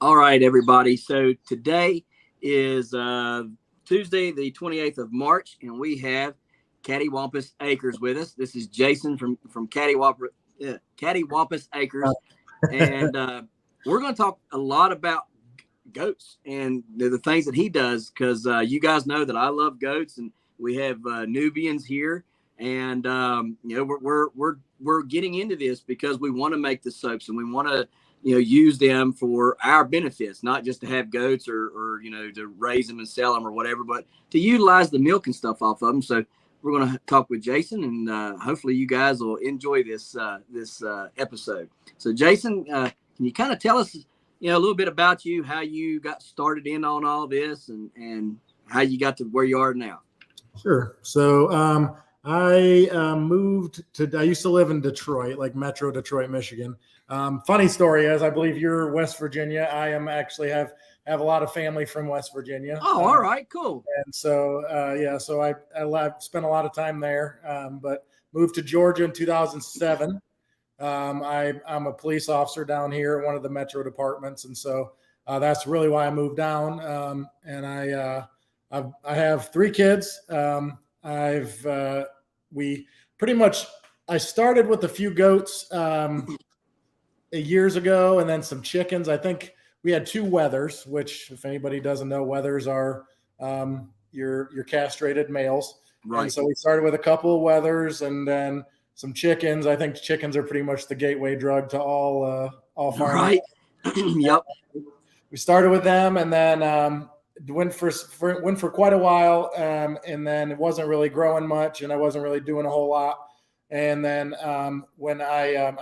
All right, everybody. So today is Tuesday, the 28th of March, and we have Cattywampus Acres with us. This is Jason from Cattywampus Acres, and we're going to talk a lot about goats and the things that he does because you guys know that I love goats, and we have Nubians here, and we're getting into this because we want to make the soaps and we want to use them for our benefits, not just to have goats or to raise them and sell them or whatever, but to utilize the milk and stuff off of them. So we're going to talk with Jason, and hopefully you guys will enjoy this episode. So Jason, can you kind of tell us, a little bit about you, how you got started in on all this, and how you got to where you are now? Sure. So I moved to. I used to live in Detroit, like Metro Detroit, Michigan. Funny story is, I believe you're West Virginia. I am actually have a lot of family from West Virginia. Oh, all right, cool. And so so I spent a lot of time there, but moved to Georgia in 2007. I'm a police officer down here at one of the Metro departments, and so that's really why I moved down. And I have 3 kids. We pretty much, I started with a few goats years ago, and then some chickens. I think we had 2 wethers, which, if anybody doesn't know, wethers are your castrated males. Right. And so we started with a couple of wethers, and then some chickens. I think chickens are pretty much the gateway drug to all farming. Right. Yep. We started with them, and then went for quite a while, and then it wasn't really growing much, and I wasn't really doing a whole lot. And then when I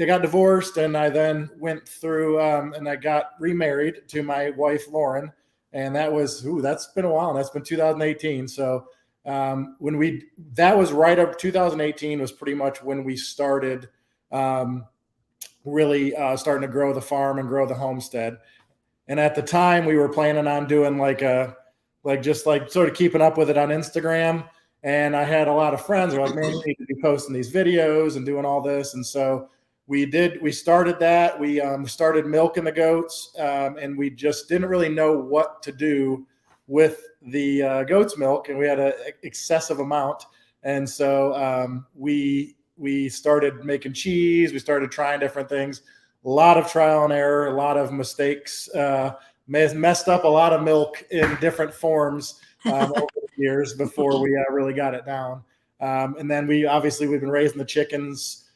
got divorced, and I then went through and I got remarried to my wife Lauren, and that's been a while. That's been 2018. So that was right up 2018 was pretty much when we started really starting to grow the farm and grow the homestead. And at the time, we were planning on doing just sort of keeping up with it on Instagram. And I had a lot of friends who were like, man, you need to be posting these videos and doing all this. And so we started that. We started milking the goats, and we just didn't really know what to do with the goat's milk. And we had an excessive amount. And so we started making cheese. We started trying different things. A lot of trial and error, a lot of mistakes, messed up a lot of milk in different forms over the years before we really got it down. And then we've been raising the chickens.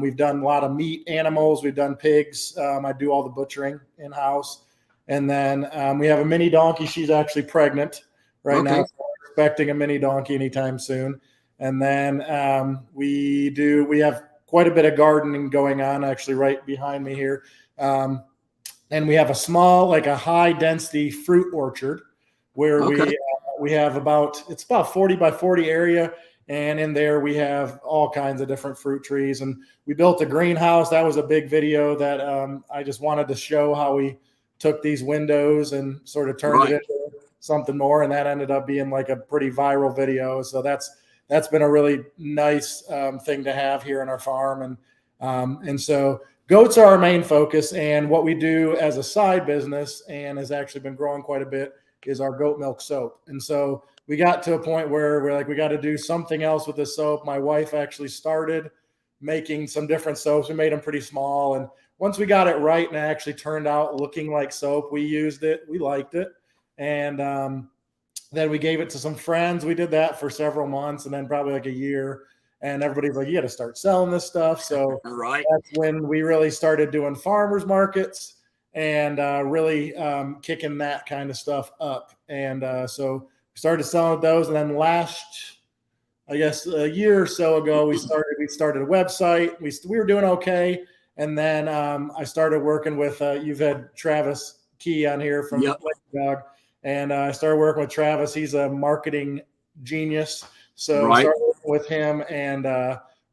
We've done a lot of meat animals. We've done pigs. I do all the butchering in-house. And then we have a mini donkey. She's actually pregnant right now. So we're expecting a mini donkey anytime soon. And then we have quite a bit of gardening going on, actually, right behind me here. And we have a small, a high density fruit orchard where we have about 40 by 40 area. And in there we have all kinds of different fruit trees. And we built a greenhouse. That was a big video that I just wanted to show how we took these windows and sort of turned it into something more. And that ended up being a pretty viral video. So that's been a really nice thing to have here in our farm. And so goats are our main focus. And what we do as a side business, and has actually been growing quite a bit, is our goat milk soap. And so we got to a point where we're like, we got to do something else with this soap. My wife actually started making some different soaps. We made them pretty small. And once we got it right and it actually turned out looking like soap, we used it. We liked it. And then we gave it to some friends. We did that for several months, and then probably a year. And everybody's like, you got to start selling this stuff. So that's when we really started doing farmers markets and really kicking that kind of stuff up. And so we started selling those. And then last, I guess, a year or so ago, we started a website. We were doing okay. And then I started working with, you've had Travis Key on here from Lake Dog. And I started working with Travis. He's a marketing genius. So I started working with him and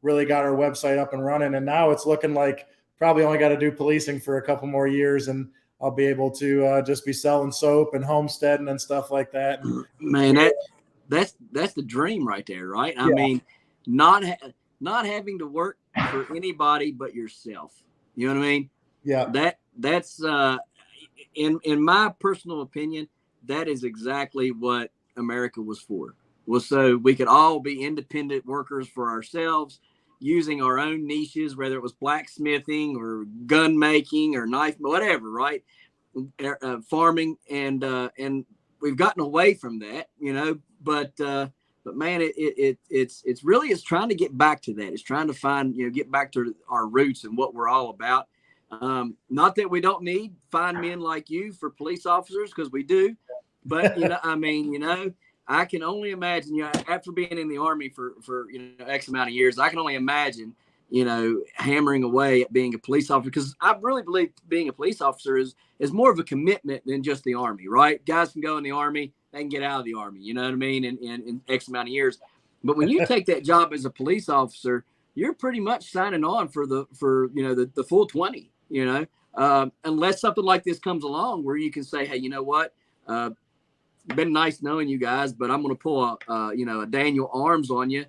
really got our website up and running. And now it's looking like probably only got to do policing for a couple more years, and I'll be able to just be selling soap and homesteading and stuff like that. Man, that's the dream right there, right? I mean, not having to work for anybody but yourself. You know what I mean? Yeah. that's in my personal opinion, that is exactly what America was for. Was so we could all be independent workers for ourselves, using our own niches, whether it was blacksmithing or gun making or knife, whatever, right? Farming, and we've gotten away from that, but man, it's really it's trying to get back to that. It's trying to find, get back to our roots and what we're all about. Not that we don't need fine men like you for police officers, because we do, but I can only imagine, after being in the Army for X amount of years, I can only imagine, hammering away at being a police officer, because I really believe being a police officer is more of a commitment than just the Army, right? Guys can go in the Army, they can get out of the Army, you know what I mean, in X amount of years. But when you take that job as a police officer, you're pretty much signing on for the full 20, unless something like this comes along where you can say, hey, you know what? Been nice knowing you guys, but I'm going to pull a Daniel Arms on you,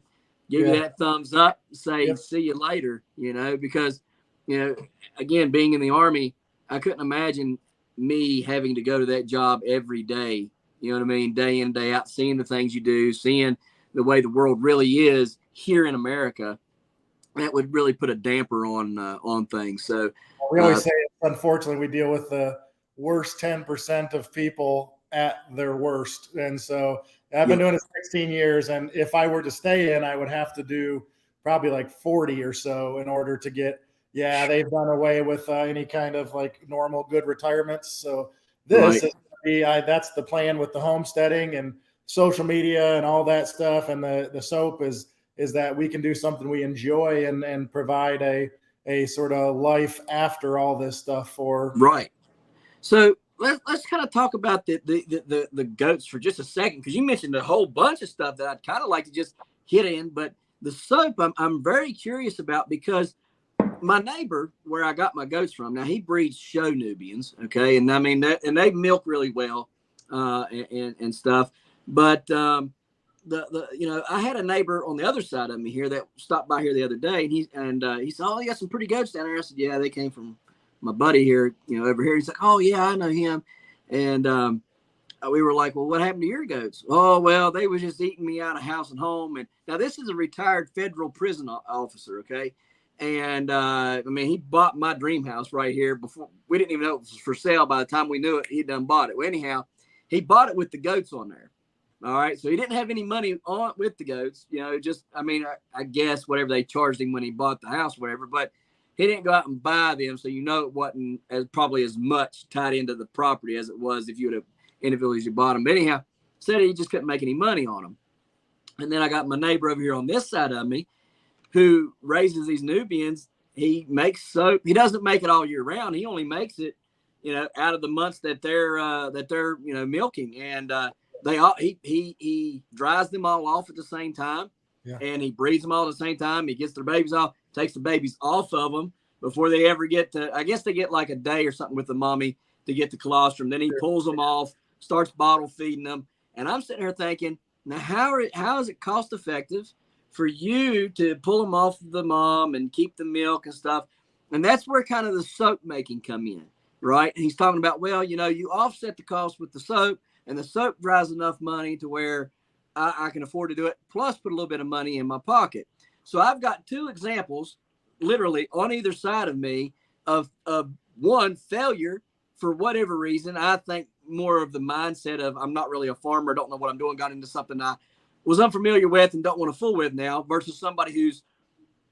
give you that thumbs up, say, see you later, because, again, being in the Army, I couldn't imagine me having to go to that job every day, you know what I mean? Day in, day out, seeing the things you do, seeing the way the world really is here in America. That would really put a damper on things. So we always say, unfortunately, we deal with the worst 10% of people at their worst. And so I've been doing it 16 years. And if I were to stay in, I would have to do probably like 40 or so in order to get, they've done away with any kind of like normal good retirements. So this that's the plan with the homesteading and social media and all that stuff. And the soap is that we can do something we enjoy and provide a sort of life after all this stuff for. Right. So let's kind of talk about the goats for just a second, because you mentioned a whole bunch of stuff that I'd kind of like to just hit in, but the soap I'm very curious about, because my neighbor, where I got my goats from, now he breeds show Nubians, okay, and I mean and they milk really well, and stuff, but I had a neighbor on the other side of me here that stopped by here the other day, and he said, "Oh, you got some pretty goats down there." I said, "Yeah, they came from my buddy here, over here." He's like, "Oh yeah, I know him." And we were like, "Well, what happened to your goats?" "Oh, well, they was just eating me out of house and home." And now this is a retired federal prison officer, okay? And he bought my dream house right here before we didn't even know it was for sale. By the time we knew it, he'd done bought it. Well, anyhow, he bought it with the goats on there. All right, so he didn't have any money on with the goats, I guess whatever they charged him when he bought the house, whatever, but he didn't go out and buy them, so it wasn't probably as much tied into the property as it was if you would have individually bought them. But anyhow, said he just couldn't make any money on them. And then I got my neighbor over here on this side of me who raises these Nubians. He makes soap. He doesn't make it all year round. He only makes it, out of the months that they're milking. And he dries them all off at the same time, and he breeds them all at the same time. He gets their babies off, takes the babies off of them before they ever get to, I guess they get like a day or something with the mommy to get the colostrum. Then he pulls them off, starts bottle feeding them. And I'm sitting here thinking, now how is it cost effective for you to pull them off the mom and keep the milk and stuff? And that's where kind of the soap making come in, right? And he's talking about, well, you offset the cost with the soap, and the soap drives enough money to where I can afford to do it, plus put a little bit of money in my pocket. So I've got two examples literally on either side of me of one, failure for whatever reason. I think more of the mindset of I'm not really a farmer, don't know what I'm doing, got into something I was unfamiliar with and don't want to fool with now, versus somebody who's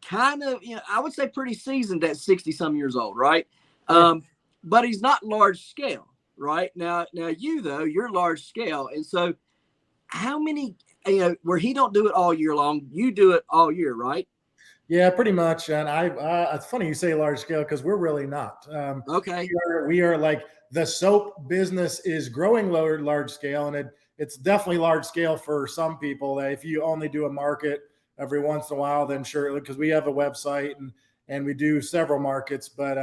kind of, I would say pretty seasoned at 60 some years old, right? But he's not large scale, right? Now you're large scale. And so how many, where he don't do it all year long, you do it all year, right? Yeah, pretty much. And it's funny you say large scale, because we're really not. Okay. We are like, the soap business is growing large scale, and it's definitely large scale for some people. That if you only do a market every once in a while, then sure, because we have a website and we do several markets, but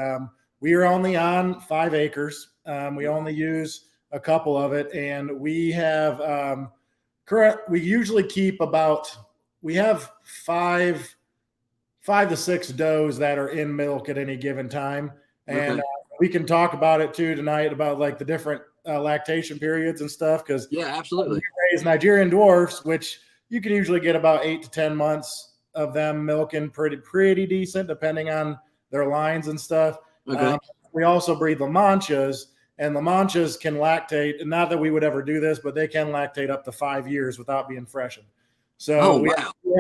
we are only on 5 acres. We only use a couple of it, and we have we usually keep we have 5 to 6 does that are in milk at any given time. And we can talk about it too tonight about like the different lactation periods and stuff. Because Yeah, absolutely. we raise Nigerian dwarfs, which you can usually get about 8 to 10 months of them milking pretty decent, depending on their lines and stuff. Okay. We also breed La Manchas, and La Manchas can lactate. And not that we would ever do this, but they can lactate up to 5 years without being freshened. So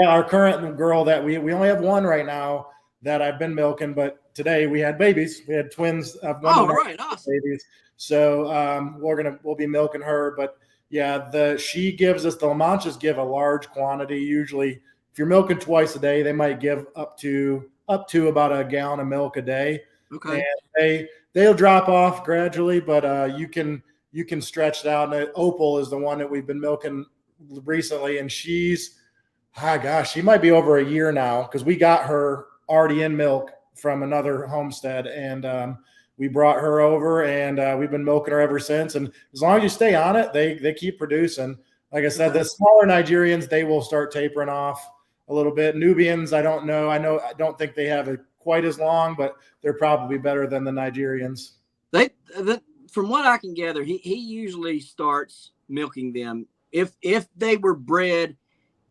our current girl that we only have one right now that I've been milking, but today we had babies. We had twins of one of right, awesome. babies. So we'll be milking her. But yeah, she gives us, the La Manchas give a large quantity. Usually, if you're milking twice a day, they might give up to about a gallon of milk a day. Okay. And they'll drop off gradually, but you can stretch it out. And Opal is the one that we've been milking recently, and she might be over a year now, because we got her already in milk from another homestead, and we brought her over, and we've been milking her ever since. And as long as you stay on it, they keep producing. Like I said, the smaller Nigerians, they will start tapering off a little bit. Nubians, I don't know. I don't think they have it quite as long, but they're probably better than the Nigerians. From what I can gather, he usually starts milking them if they were bred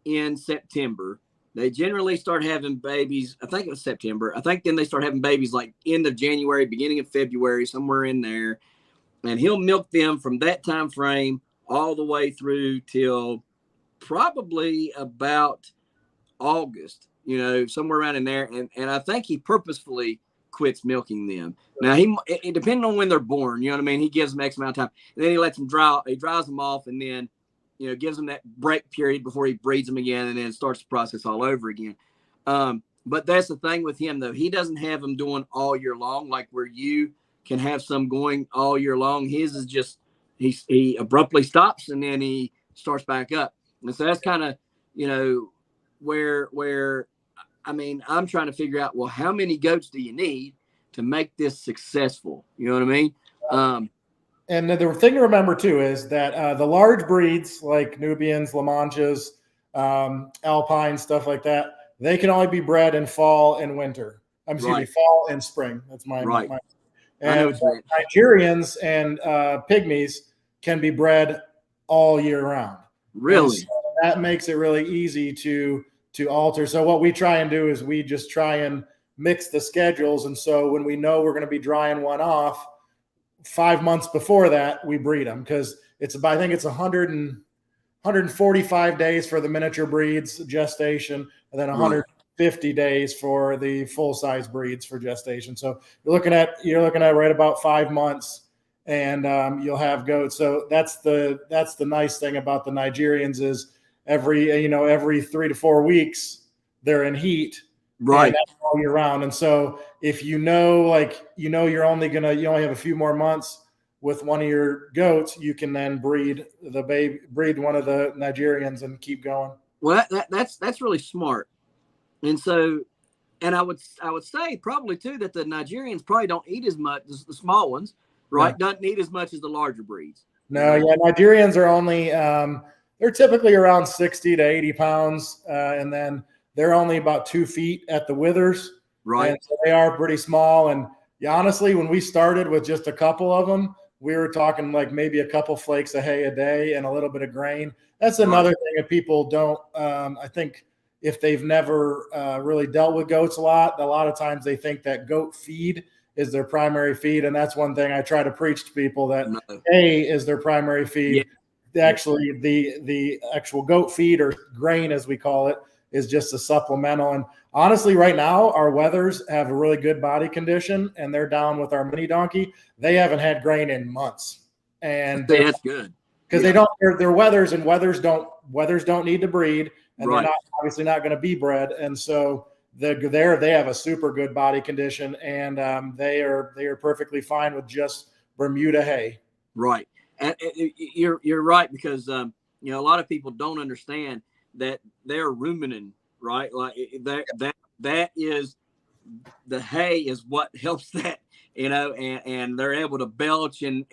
in September. They generally start having babies. I think it was September. I think then they start having babies like end of January, beginning of February, somewhere in there. And he'll milk them from that time frame all the way through till probably about August, somewhere around in there. And I think he purposefully quits milking them. Now, it depending on when they're born, you know what I mean? He gives them X amount of time. And then he lets them he dries them off, and then gives them that break period before he breeds them again, and then starts the process all over again. But that's the thing with him, though. He doesn't have them doing all year long, like where you can have some going all year long. His is just, he abruptly stops, and then he starts back up. And so that's kind of, where, I mean, I'm trying to figure out, well, how many goats do you need to make this successful? You know what I mean? And the thing to remember, too, is that the large breeds like Nubians, La Manchas, Alpine, stuff like that, they can only be bred in fall and winter. Fall and spring. That's my And Nigerians and pygmies can be bred all year round. Really? So that makes it really easy to alter. So what we try and do is we just try and mix the schedules. And so when we know we're going to be drying one off, 5 months before that, we breed them, because I think it's 145 days for the miniature breeds gestation, and then 150 days for the full size breeds for gestation. So you're looking at right about 5 months, and you'll have goats. So that's the nice thing about the Nigerians is every 3 to 4 weeks they're in heat. Right. That's all year round. And so if you only have a few more months with one of your goats, you can then breed one of the Nigerians and keep going. Well, that's really smart. And so, and I would say probably too that the Nigerians probably don't eat as much as the small ones, right? No. Don't eat as much as the larger breeds. No, yeah, Nigerians are only they're typically around 60 to 80 pounds, and then they're only about 2 feet at the withers. Right. And so they are pretty small. And honestly, when we started with just a couple of them, we were talking like maybe a couple flakes of hay a day and a little bit of grain. That's another thing that people don't, I think if they've never really dealt with goats a lot of times they think that goat feed is their primary feed. And that's one thing I try to preach to people, that hay is their primary feed. Yeah. Actually, the actual goat feed, or grain as we call it, is just a supplemental. And honestly, right now, our wethers have a really good body condition, and they're down with our mini donkey. They haven't had grain in months. And that's good. Because they're wethers, and wethers don't need to breed, and they're obviously not going to be bred. And so they have a super good body condition, and they are perfectly fine with just Bermuda hay. Right. And you're right, because a lot of people don't understand that they're ruminating, right? Like that is, the hay is what helps that, and they're able to belch and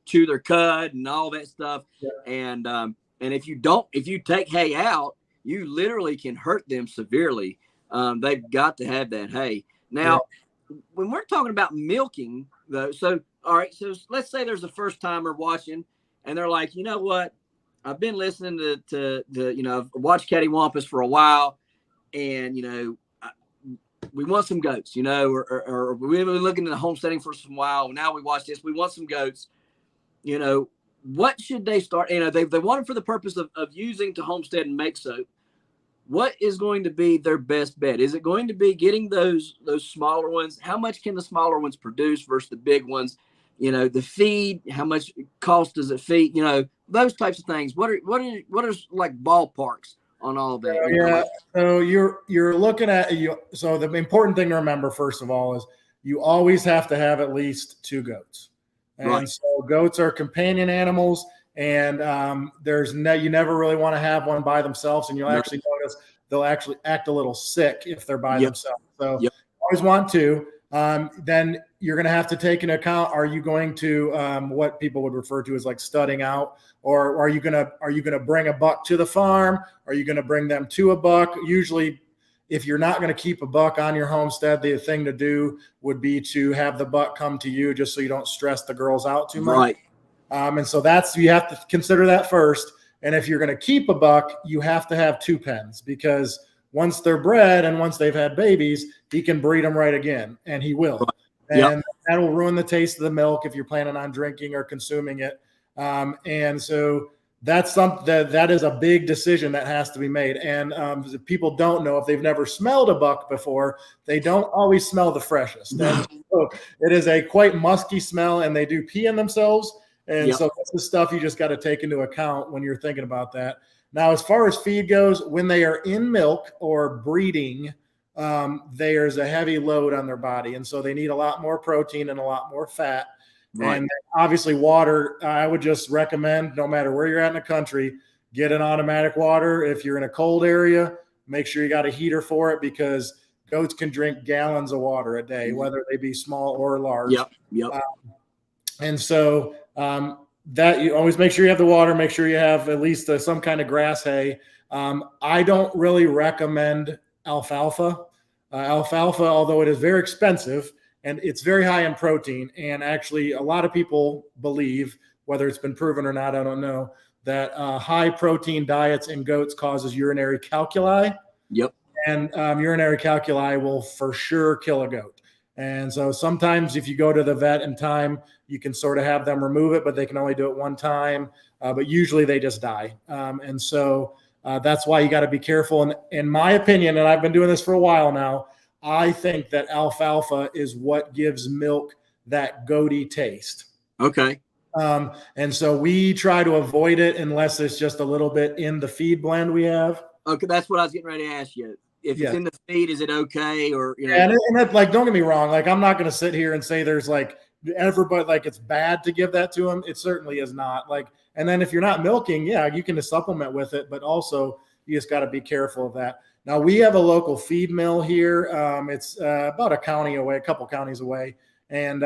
chew their cud and all that stuff. Yeah. And if you take hay out, you literally can hurt them severely. They've got to have that hay. Now, when we're talking about milking, though, so all right, so let's say there's a first timer watching, and they're like, you know what, I've been listening to I've watched Cattywampus for a while, and we want some goats, or we've been looking at the homesteading for some while. Now we watch this, we want some goats. What should they start? They want them for the purpose of using to homestead and make soap. What is going to be their best bet? Is it going to be getting those smaller ones? How much can the smaller ones produce versus the big ones? The feed, how much cost does it feed? Those types of things. What are like ballparks on all that? So you're looking at So the important thing to remember, first of all, is you always have to have at least 2 goats. And so goats are companion animals. And you never really want to have one by themselves, and you'll actually notice they'll actually act a little sick if they're by themselves. So you always want to. Then you're going to have to take into account: are you going to what people would refer to as like studding out, or are you going to bring a buck to the farm? Are you going to bring them to a buck? Usually, if you're not going to keep a buck on your homestead, the thing to do would be to have the buck come to you, just so you don't stress the girls out too much. Right. And so you have to consider that first. And if you're going to keep a buck, you have to have 2 pens, because once they're bred and once they've had babies, he can breed them right again, and he will. And that will ruin the taste of the milk if you're planning on drinking or consuming it. And so that's something that is a big decision that has to be made. And people don't know, if they've never smelled a buck before, they don't always smell the freshest. And so it is a quite musky smell, and they do pee in themselves. And so that's the stuff you just got to take into account when you're thinking about that. Now, as far as feed goes, when they are in milk or breeding, there's a heavy load on their body. And so they need a lot more protein and a lot more fat. Right. And obviously water, I would just recommend, no matter where you're at in the country, get an automatic water. If you're in a cold area, make sure you got a heater for it, because goats can drink gallons of water a day, whether they be small or large. And so that you always make sure you have the water, make sure you have at least some kind of grass hay. I don't really recommend alfalfa. Alfalfa, although it is very expensive and it's very high in protein, and actually a lot of people believe, whether it's been proven or not, I don't know, that high protein diets in goats causes urinary calculi. And urinary calculi will for sure kill a goat. And so sometimes if you go to the vet in time, you can sort of have them remove it, but they can only do it one time. But usually they just die. And so that's why you got to be careful. And in my opinion, and I've been doing this for a while now, I think that alfalfa is what gives milk that goaty taste. Okay. And so we try to avoid it unless it's just a little bit in the feed blend we have. Okay, that's what I was getting ready to ask you. If it's in the feed, is it okay? Or and that, like, don't get me wrong, like, I'm not going to sit here and say there's like everybody, like, it's bad to give that to them. It certainly is not. Like, and then if you're not milking, you can supplement with it, but also you just got to be careful of that. Now, we have a local feed mill here. It's about a couple counties away, and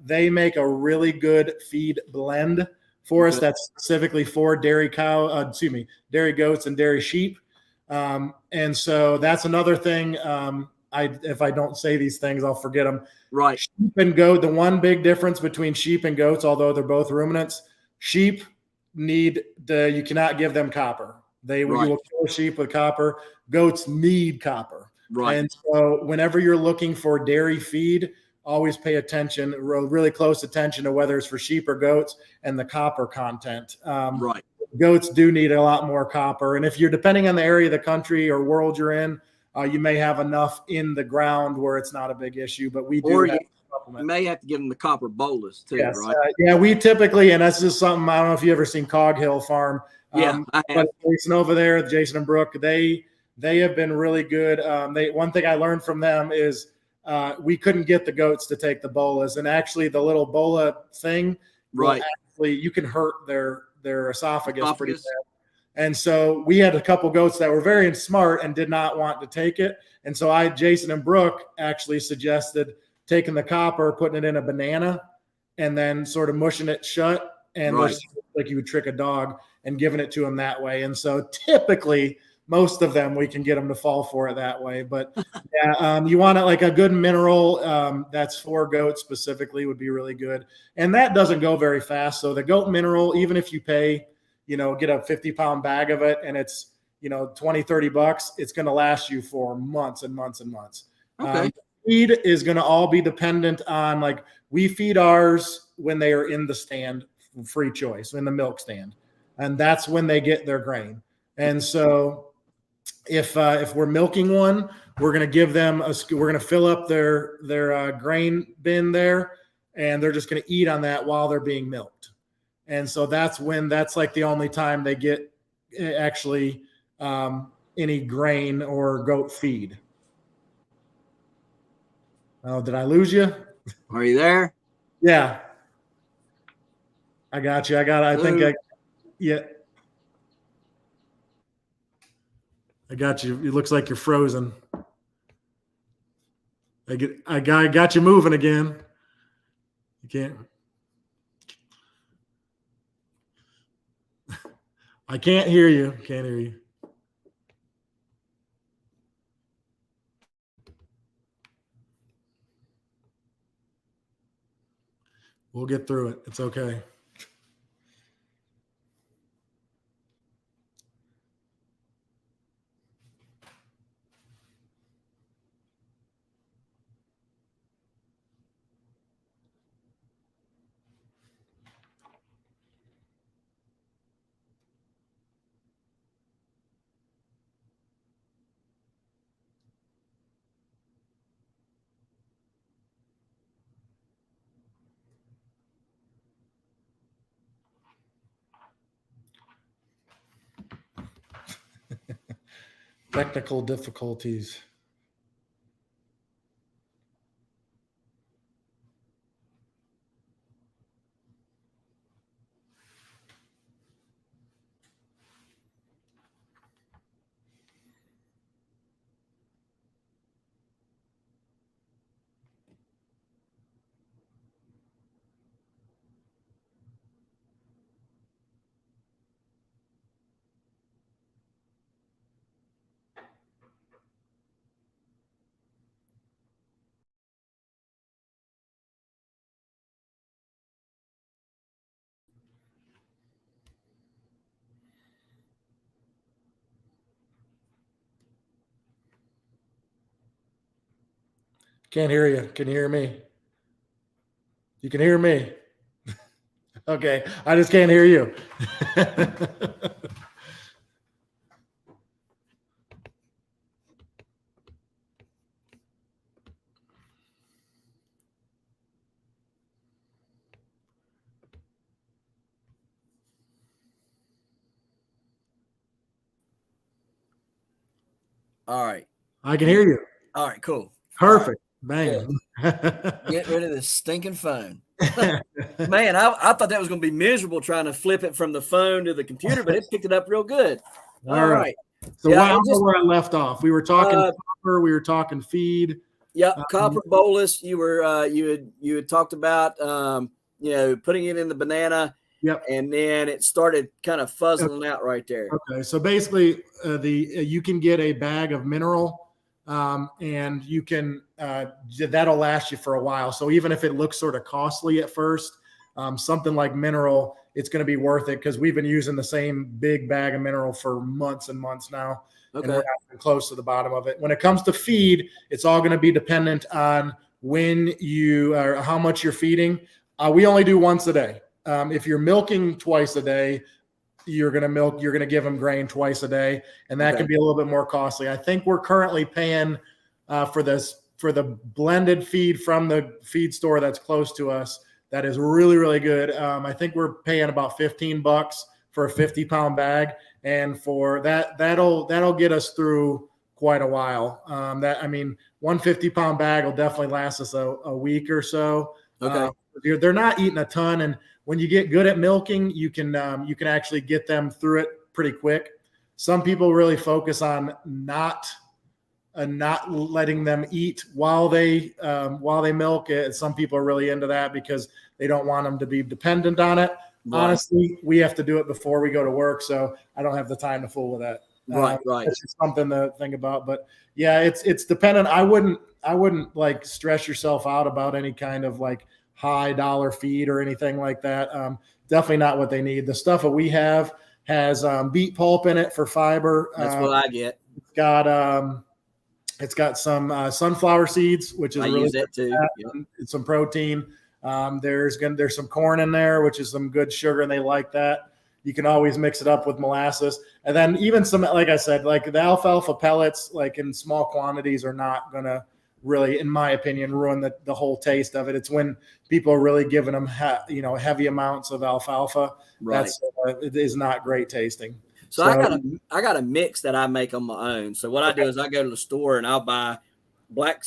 they make a really good feed blend for us that's specifically for dairy goats and dairy sheep. And so that's another thing. If I don't say these things, I'll forget them. Right. Sheep and goat. The one big difference between sheep and goats, although they're both ruminants, sheep you cannot give them copper. You will kill a sheep with copper. Goats need copper. Right. And so whenever you're looking for dairy feed, always pay attention, really close attention to whether it's for sheep or goats and the copper content. Right. Goats do need a lot more copper. And if you're, depending on the area of the country or world you're in, you may have enough in the ground where it's not a big issue, but we do have you may have to give them the copper bolus too, yes, right? We typically, and that's just something, I don't know if you ever seen Cog Hill Farm. I have. Jason over there, Jason and Brooke, they have been really good. One thing I learned from them is we couldn't get the goats to take the bolas, and actually the little bola thing, actually you can hurt their esophagus pretty bad. And so we had a couple goats that were very smart and did not want to take it. And so Jason and Brooke actually suggested taking the copper, putting it in a banana, and then sort of mushing it shut, and like you would trick a dog, and giving it to them that way. And so typically most of them, we can get them to fall for it that way. But yeah, you want it like a good mineral that's for goats specifically would be really good. And that doesn't go very fast. So the goat mineral, even if you pay, get a 50-pound bag of it and it's, 20, $30, it's going to last you for months and months and months. Okay. Feed is going to all be dependent on, like, we feed ours when they are in the stand, free choice, in the milk stand. And that's when they get their grain. And so if we're milking one, we're going to give them we're going to fill up their grain bin there, and they're just going to eat on that while they're being milked. And so that's like the only time they get actually any grain or goat feed. Oh, did I lose you? Are you there? Yeah. I got you. Yeah. I got you. It looks like you're frozen. I got you moving again. You can't. I can't hear you. Can't hear you. We'll get through it. It's okay. Technical difficulties. Can't hear you. Can you hear me? You can hear me. Okay. I just can't hear you. All right. I can hear you. All right, cool. Perfect. Bang. Get rid of this stinking phone. Man, I thought that was going to be miserable trying to flip it from the phone to the computer, but it picked it up real good. All right. So I don't know where I left off. We were talking copper, we were talking feed. Yeah, copper bolus. You were you had talked about putting it in the banana. Yep. And then it started kind of fuzzling out right there. Okay. So basically, you can get a bag of mineral, and you can that'll last you for a while. So even if it looks sort of costly at first, something like mineral, it's going to be worth it because we've been using the same big bag of mineral for months and months now. Okay. And we're not even close to the bottom of it. When it comes to feed, it's all going to be dependent on when you or how much you're feeding. We only do once a day. If you're milking twice a day, you're going to give them grain twice a day, and that can be a little bit more costly. I think we're currently paying for the blended feed from the feed store that's close to us. That is really, really good. I think we're paying about $15 for a 50-pound bag, and for that'll get us through quite a while. One 50-pound bag will definitely last us a week or so. Okay. They're not eating a ton, and when you get good at milking, you can actually get them through it pretty quick. Some people really focus on not letting them eat while they milk it. Some people are really into that because they don't want them to be dependent on it. Right. Honestly, we have to do it before we go to work, so I don't have the time to fool with that. Right, right. That's just something to think about. But yeah, it's dependent. I wouldn't like stress yourself out about any kind of like high dollar feed or anything like that. Definitely not what they need. The stuff that we have has beet pulp in it for fiber. That's what I get. It's got some sunflower seeds, which is I really use that too. Yep. It's some protein. There's some corn in there, which is some good sugar, and they like that. You can always mix it up with molasses, and then even some, like I said, like the alfalfa pellets, like in small quantities, are not gonna really, in my opinion, ruin the whole taste of it. It's when people are really giving them heavy amounts of alfalfa. Right. It is not great tasting. So I got a mix that I make on my own. So what I do is I go to the store and I'll buy black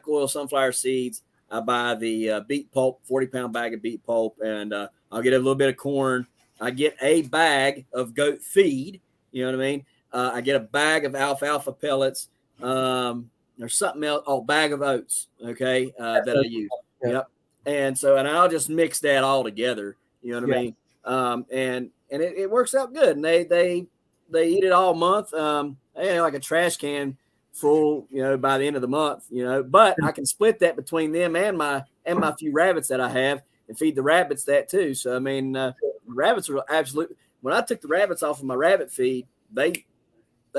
oil sunflower seeds. I buy the beet pulp, 40-pound bag of beet pulp, and I'll get a little bit of corn. I get a bag of goat feed. You know what I mean? I get a bag of alfalfa pellets. There's something else. Oh, bag of oats. Okay, that I use. Yeah. Yep. And I'll just mix that all together. You know what I mean? And it works out good. And they eat it all month. Like a trash can full, by the end of the month, but I can split that between them and my few rabbits that I have and feed the rabbits that too. So, I mean, rabbits are absolutely, when I took the rabbits off of my rabbit feed, they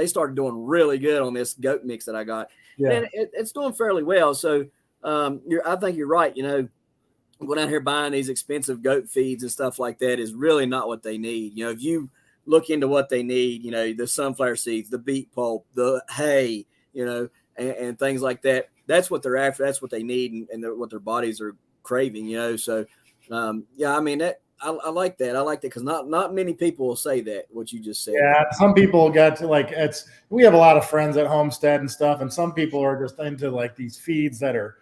started doing really good on this goat mix that I got. Yeah. And it's doing fairly well. So, I think you're right. Going out here buying these expensive goat feeds and stuff like that is really not what they need. If you look into what they need, the sunflower seeds, the beet pulp, the hay, and things like that, that's what they're after. That's what they need and what their bodies are craving, So, I mean, I like that. I like that because not many people will say that, what you just said. Yeah, some people got to we have a lot of friends at Homestead and stuff, and some people are just into like these feeds that are,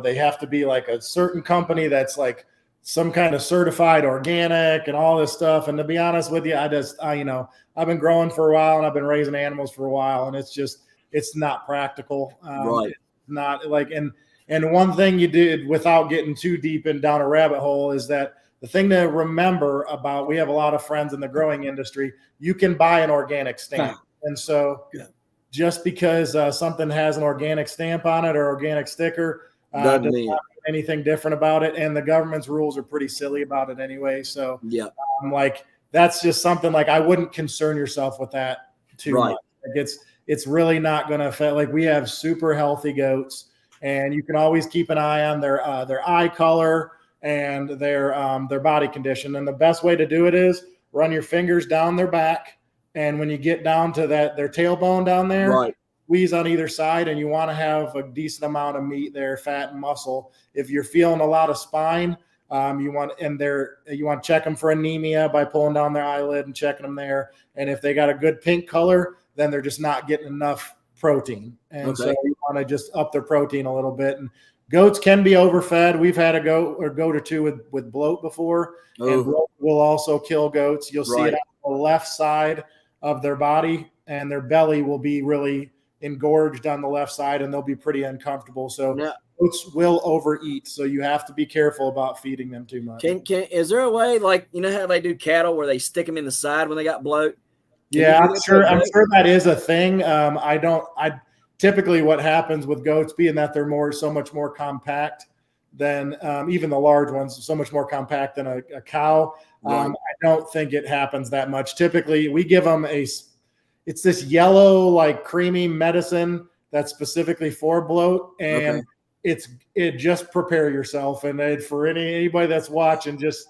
they have to be like a certain company that's like some kind of certified organic and all this stuff. And to be honest with you, I've been growing for a while and I've been raising animals for a while, and it's not practical. Right. It's not like, and one thing you did without getting too deep down a rabbit hole is that the thing to remember about, we have a lot of friends in the growing industry, you can buy an organic stamp. And so just because something has an organic stamp on it or organic sticker, doesn't mean anything different about it, and the government's rules are pretty silly about it anyway. So that's just something like I wouldn't concern yourself with that too much. Like it's really not going to affect. Like we have super healthy goats, and you can always keep an eye on their eye color and their body condition. And the best way to do it is run your fingers down their back, and when you get down to their tailbone down there, squeeze on either side, and you want to have a decent amount of meat there, fat and muscle. If you're feeling a lot of spine, you want to check them for anemia by pulling down their eyelid and checking them there. And if they got a good pink color, then they're just not getting enough protein. And so you want to just up their protein a little bit. And goats can be overfed. We've had a goat or two with bloat before, and bloat will also kill goats. You'll see it on the left side of their body, and their belly will be really engorged on the left side, and they'll be pretty uncomfortable. So goats will overeat, so you have to be careful about feeding them too much. Is there a way, like how they do cattle where they stick them in the side when they got bloat? I'm sure that is a thing. I typically what happens with goats, being that they're so much more compact than even the large ones, so much more compact than a cow. I don't think it happens that much. Typically, we give them it's this yellow, like creamy medicine that's specifically for bloat, and it just prepare yourself. And for anybody that's watching, just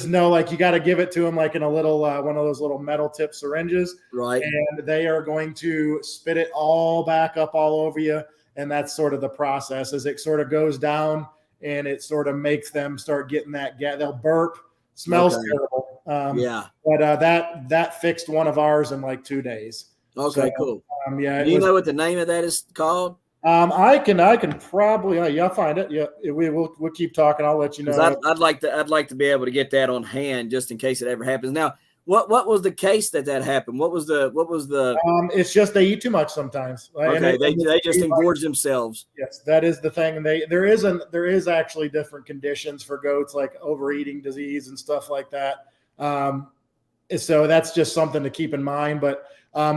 know, like, you got to give it to them like in a little one of those little metal tip syringes, and they are going to spit it all back up all over you. And that's sort of the process, as it sort of goes down, and it sort of makes them start getting that they'll burp. Smells terrible. But that fixed one of ours in like 2 days. Okay, so, cool. Do you know what the name of that is called? I can probably I'll find it. Yeah, we'll keep talking. I'll let you know. I'd like to be able to get that on hand just in case it ever happens. Now, what was the case that happened? What was the? It's just they eat too much sometimes. Okay, they just engorge themselves. Yes, that is the thing. There is actually different conditions for goats, like overeating disease and stuff like that. So that's just something to keep in mind. But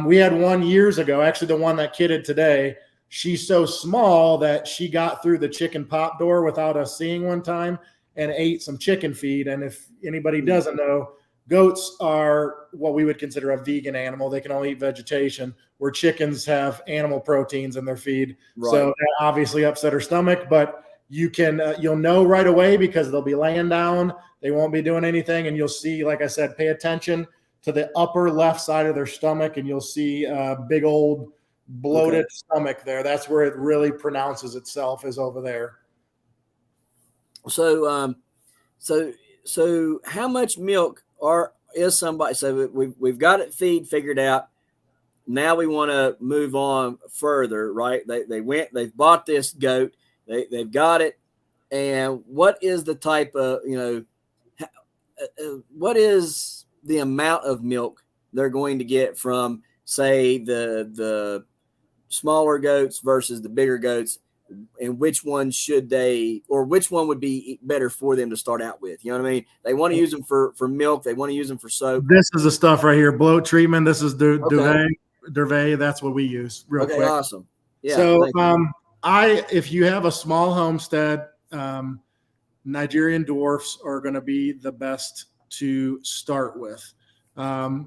we had one years ago, actually the one that kidded today. She's so small that she got through the chicken pop door without us seeing one time and ate some chicken feed. And if anybody doesn't know, goats are what we would consider a vegan animal. They can only eat vegetation, where chickens have animal proteins in their feed. Right. So that obviously upset her stomach, but you'll know right away because they'll be laying down. They won't be doing anything. And you'll see, like I said, pay attention to the upper left side of their stomach, and you'll see a big old bloated stomach there. That's where it really pronounces itself, is over there. So, so how much milk is somebody? So we've got it feed figured out. Now we want to move on further, right? They've bought this goat, they've got it. And what is the type of, what is the amount of milk they're going to get from, say, the smaller goats versus the bigger goats, and which one which one would be better for them to start out with? You know what I mean? They want to use them for milk. They want to use them for soap. This is the stuff right here. Bloat treatment. This is Duvet. That's what we use. Real quick. Awesome. Yeah. So if you have a small homestead, Nigerian dwarfs are going to be the best to start with.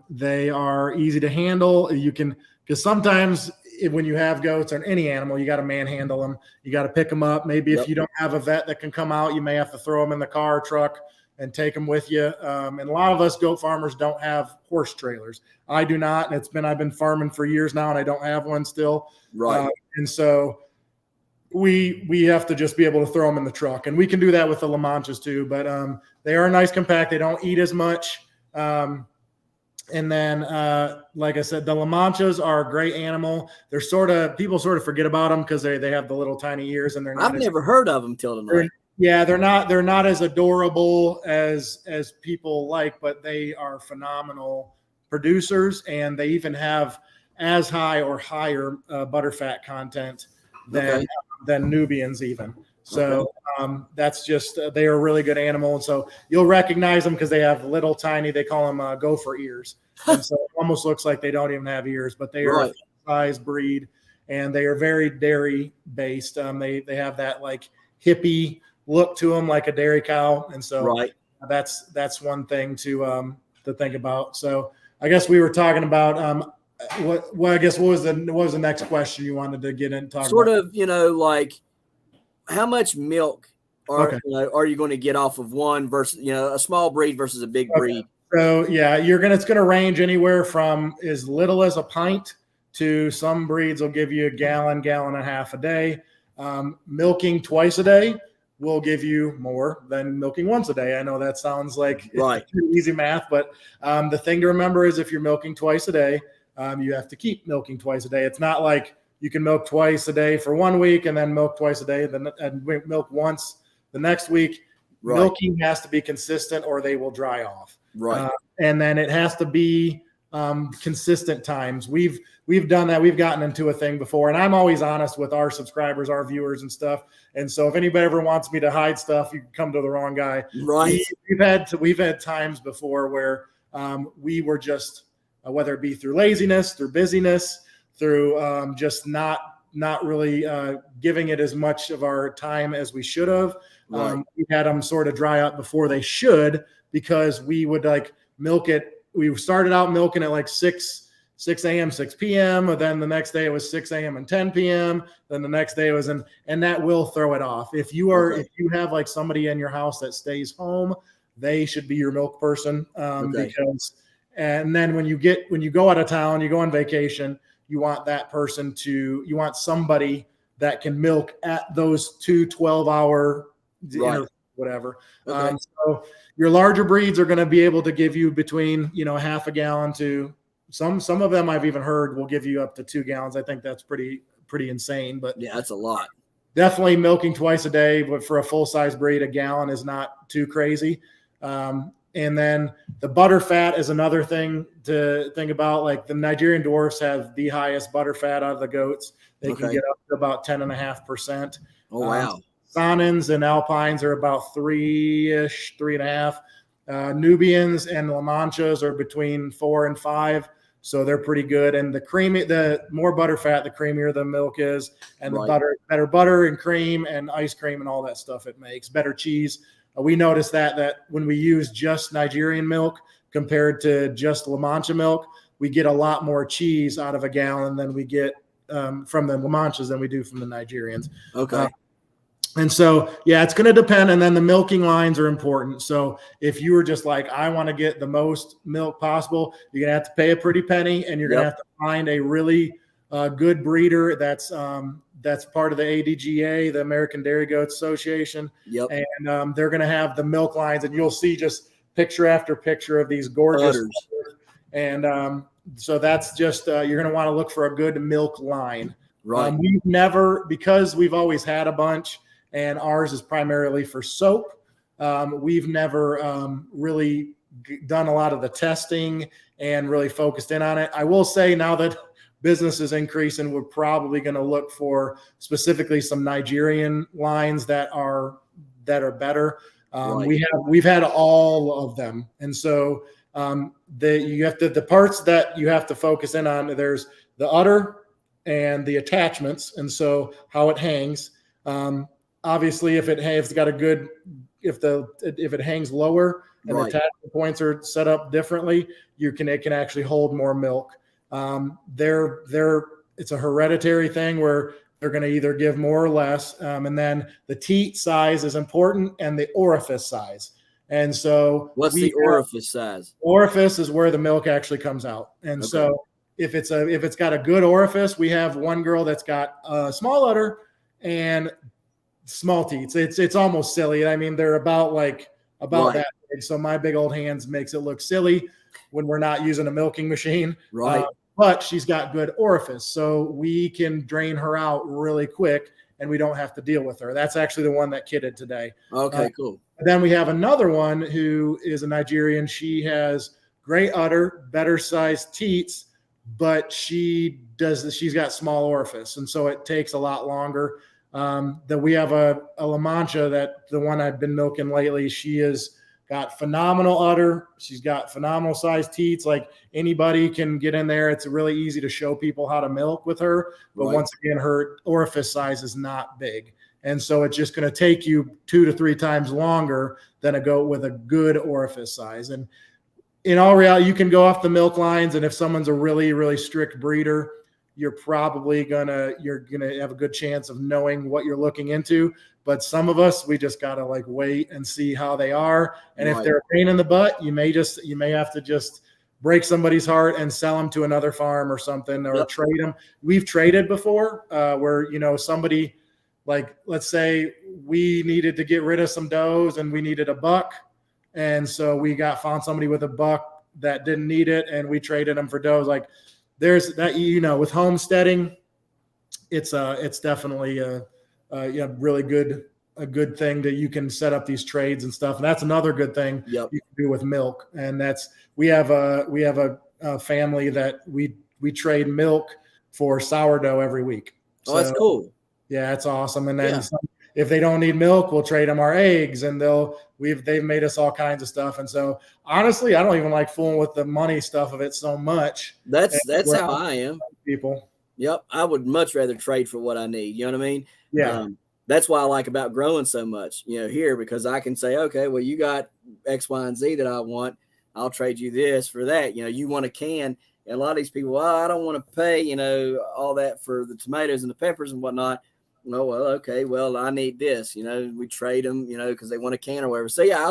They are easy to handle. Because sometimes when you have goats or any animal, you got to manhandle them. You got to pick them up. Maybe if you don't have a vet that can come out, you may have to throw them in the car or truck and take them with you. And a lot of us goat farmers don't have horse trailers. I do not. And I've been farming for years now, and I don't have one still. Right. And so we have to just be able to throw them in the truck, and we can do that with the La Manchas too. But they are nice, compact. They don't eat as much. And then, like I said, the La Manchas are a great animal. People sort of forget about them because they have the little tiny ears, and I've never heard of them till tonight. They're not as adorable as people like, but they are phenomenal producers, and they even have as high or higher butterfat content than Nubians even. So that's just they are a really good animal, and so you'll recognize them because they have little tiny. They call them gopher ears, and so it almost looks like they don't even have ears, but they are a size breed, and they are very dairy based. They have that like hippie look to them, like a dairy cow, and so that's one thing to think about. So I guess we were talking about what was the next question you wanted to get in? Sort of, like how much milk are you going to get off of one versus a small breed versus a big breed? So it's going to range anywhere from as little as a pint to some breeds will give you a gallon and a half a day. Milking twice a day will give you more than milking once a day. I know that sounds like easy math, but the thing to remember is if you're milking twice a day, you have to keep milking twice a day. It's not like you can milk twice a day for 1 week and then milk twice a day, and milk once the next week. Right. Milking has to be consistent or they will dry off. Right. And then it has to be consistent times. We've done that. We've gotten into a thing before, and I'm always honest with our subscribers, our viewers and stuff. And so if anybody ever wants me to hide stuff, you can come to the wrong guy. Right. We've had times before where we were just, whether it be through laziness, through busyness, through just not really giving it as much of our time as we should have. We had them sort of dry up before they should, because we would milk it. We started out milking at 6 a.m., 6 p.m. And then the next day it was 6 a.m. and 10 p.m. Then the next day it was and that will throw it off. If you have somebody in your house that stays home, they should be your milk person. Because, and then when you go out of town, you go on vacation, you want that person you want somebody that can milk at those 2 12-hour whatever. So your larger breeds are going to be able to give you between, half a gallon to some of them I've even heard will give you up to 2 gallons. I think that's pretty insane, but yeah, that's a lot. Definitely milking twice a day, but for a full size breed, a gallon is not too crazy. And then the butter fat is another thing to think about. The Nigerian dwarfs have the highest butter fat out of the goats. They can get up to about 10.5%. Oh, wow. Sonnens and Alpines are about 3-ish, 3.5. Nubians and La Manchas are between 4 and 5. So they're pretty good. And the more butter fat, the creamier the milk is, and Right. the better butter and cream and ice cream and all that stuff it makes. Better cheese. We noticed that when we use just Nigerian milk compared to just La Mancha milk, we get a lot more cheese out of a gallon than we get from the La Manchas than we do from the Nigerians. Okay. And so, yeah, it's going to depend. And then the milking lines are important. So if you were just like, I want to get the most milk possible, you're going to have to pay a pretty penny, and you're going to have to find a really good breeder that's part of the ADGA, the American Dairy Goats Association. Yep. And they're going to have the milk lines, and you'll see just picture after picture of these gorgeous. And so that's just you're going to want to look for a good milk line. Right. We've never, because we've always had a bunch, and ours is primarily for soap. We've never really done a lot of the testing and really focused in on it. I will say now that business is increasing, we're probably going to look for specifically some Nigerian lines that are better. Right. We've had all of them, and so the parts that you have to focus in on. There's the udder and the attachments, and so how it hangs. Obviously, if it hangs lower and the attachment points are set up differently, it can actually hold more milk. It's a hereditary thing where they're going to either give more or less, and then the teat size is important, and the orifice size. And so, what's the orifice size? Orifice is where the milk actually comes out, and so if it's got a good orifice, we have one girl that's got a small udder and small teats. It's almost silly. I mean, they're about that big. So my big old hands makes it look silly when we're not using a milking machine. Right. But she's got good orifice, so we can drain her out really quick, and we don't have to deal with her. That's actually the one that kidded today. Okay, cool. Then we have another one who is a Nigerian. She has great udder, better sized teats, but she's got small orifice, and so it takes a lot longer. That we have a La Mancha, that the one I've been milking lately. She has got phenomenal udder. She's got phenomenal sized teats. Like, anybody can get in there. It's really easy to show people how to milk with her. But once again, her orifice size is not big. And so it's just going to take you 2 to 3 times longer than a goat with a good orifice size. And in all reality, you can go off the milk lines. And if someone's a really, really strict breeder, you're gonna have a good chance of knowing what you're looking into. But some of us, we just gotta wait and see how they are. And if they're a pain in the butt, you may have to just break somebody's heart and sell them to another farm or something, or trade them. We've traded before, where somebody, let's say we needed to get rid of some does and we needed a buck, and so we found somebody with a buck that didn't need it, and we traded them for does. There's that, with homesteading, it's definitely a really good thing that you can set up these trades and stuff. And that's another good thing you can do with milk. And we have a family that we trade milk for sourdough every week. So, that's cool. Yeah, it's awesome. And then if they don't need milk, we'll trade them our eggs, and they've made us all kinds of stuff. And so, honestly, I don't even like fooling with the money stuff of it so much. That's how I am. People. Yep. I would much rather trade for what I need. You know what I mean? Yeah. That's why I like about growing so much, here, because I can say, okay, well, you got X, Y, and Z that I want. I'll trade you this for that. You want a can. And a lot of these people, I don't want to pay, all that for the tomatoes and the peppers and whatnot. No, well, okay, well, I need this, we trade them, because they want a can or whatever. So, yeah,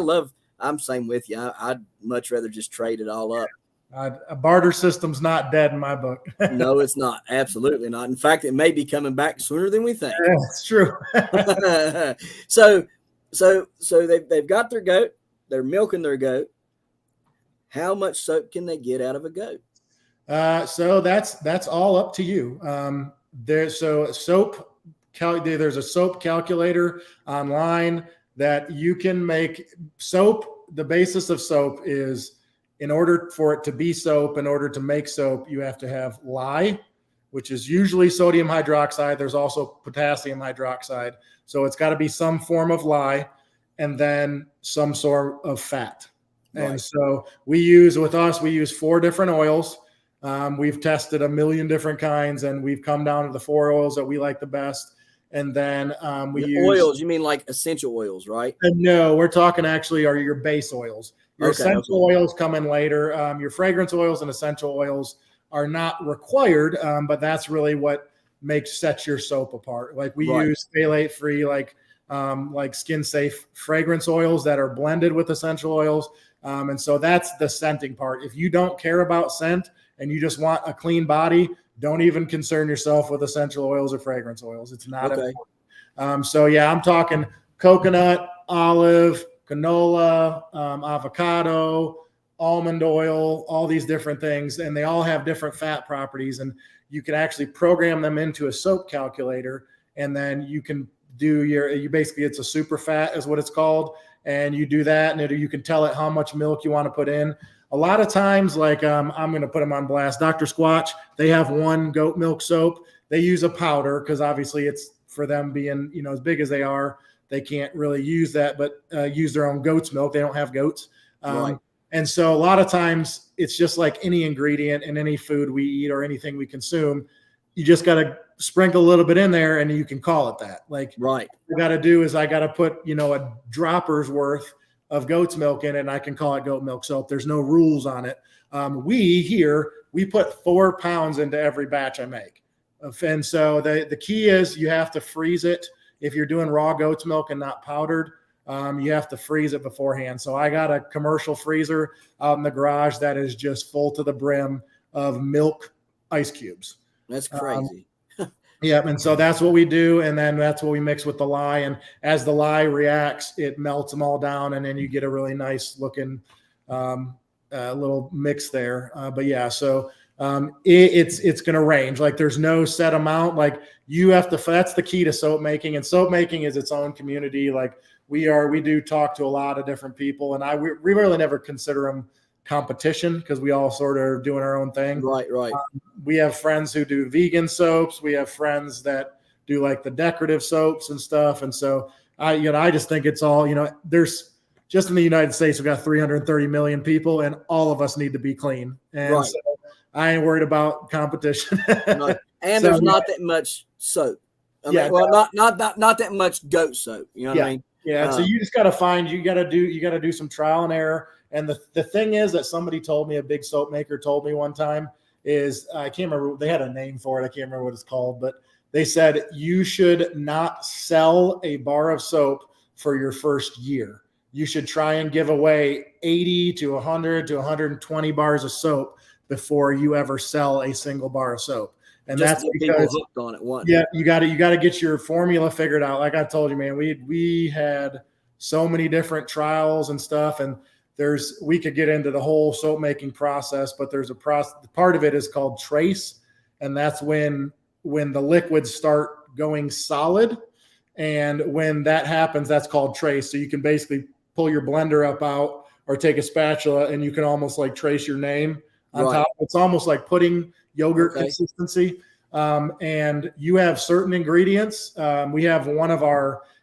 I'm same with you. I'd much rather just trade it all up. A barter system's not dead in my book. No, it's not. Absolutely not. In fact, it may be coming back sooner than we think. Yeah, it's true. So they've got their goat. They're milking their goat. How much soap can they get out of a goat? So that's all up to you. There's a soap calculator online that you can make soap. The basis of soap is, in order for it to be soap, in order to make soap, you have to have lye, which is usually sodium hydroxide. There's also potassium hydroxide. So it's got to be some form of lye, and then some sort of fat. And so we use 4 different oils. We've tested a million different kinds, and we've come down to the 4 oils that we like the best. And then we use oils. You mean like essential oils, right? No, we're talking actually are your base oils. Your essential oils come in later. Your fragrance oils and essential oils are not required, but that's really what sets your soap apart. Like we use phthalate-free, like skin-safe fragrance oils that are blended with essential oils. And so that's the scenting part. If you don't care about scent and you just want a clean body, don't even concern yourself with essential oils or fragrance oils. It's not important. So yeah, I'm talking coconut, olive, canola, avocado, almond oil, all these different things. And they all have different fat properties. And you can actually program them into a soap calculator. And then you can do basically it's a super fat is what it's called. And you do that, and you can tell it how much milk you want to put in. A lot of times, like I'm going to put them on blast. Dr. Squatch, they have one goat milk soap. They use a powder because obviously it's for them being, as big as they are, they can't really use that, but use their own goat's milk. They don't have goats. And so a lot of times it's just like any ingredient in any food we eat or anything we consume. You just got to sprinkle a little bit in there and you can call it that. Like, what I got to do is I got to put, a dropper's worth of goat's milk in it, and I can call it goat milk soap. There's no rules on it. We put 4 pounds into every batch I make. And so the key is you have to freeze it. If you're doing raw goat's milk and not powdered, you have to freeze it beforehand. So I got a commercial freezer out in the garage that is just full to the brim of milk ice cubes. That's crazy. Yeah, and so that's what we do, and then that's what we mix with the lye. And as the lye reacts, it melts them all down, and then you get a really nice looking little mix there. But yeah, so it's going to range. Like there's no set amount. Like you have to. That's the key to soap making, and soap making is its own community. Like we do talk to a lot of different people, and we really never consider them competition because we all sort of are doing our own thing. Right. We have friends who do vegan soaps. We have friends that do like the decorative soaps and stuff. And so I just think it's all, there's just in the United States, we've got 330 million people and all of us need to be clean. And so I ain't worried about competition. And there's not that much soap. Not that much goat soap. You know what I mean? Yeah. So you just got to you got to do some trial and error. And the thing is that somebody told me, a big soap maker told me one time is, I can't remember, they had a name for it. I can't remember what it's called, but they said you should not sell a bar of soap for your first year. You should try and give away 80 to 100 to 120 bars of soap before you ever sell a single bar of soap. And just that's because people hooked on it once. Yeah, you got to get your formula figured out. Like I told you, man, we had so many different trials and stuff, and we could get into the whole soap making process, but there's a process. Part of it is called trace, and that's when the liquids start going solid, and when that happens, that's called trace. So you can basically pull your blender out or take a spatula, and you can almost like trace your name on top. It's almost like pudding yogurt consistency. And you have certain ingredients. We have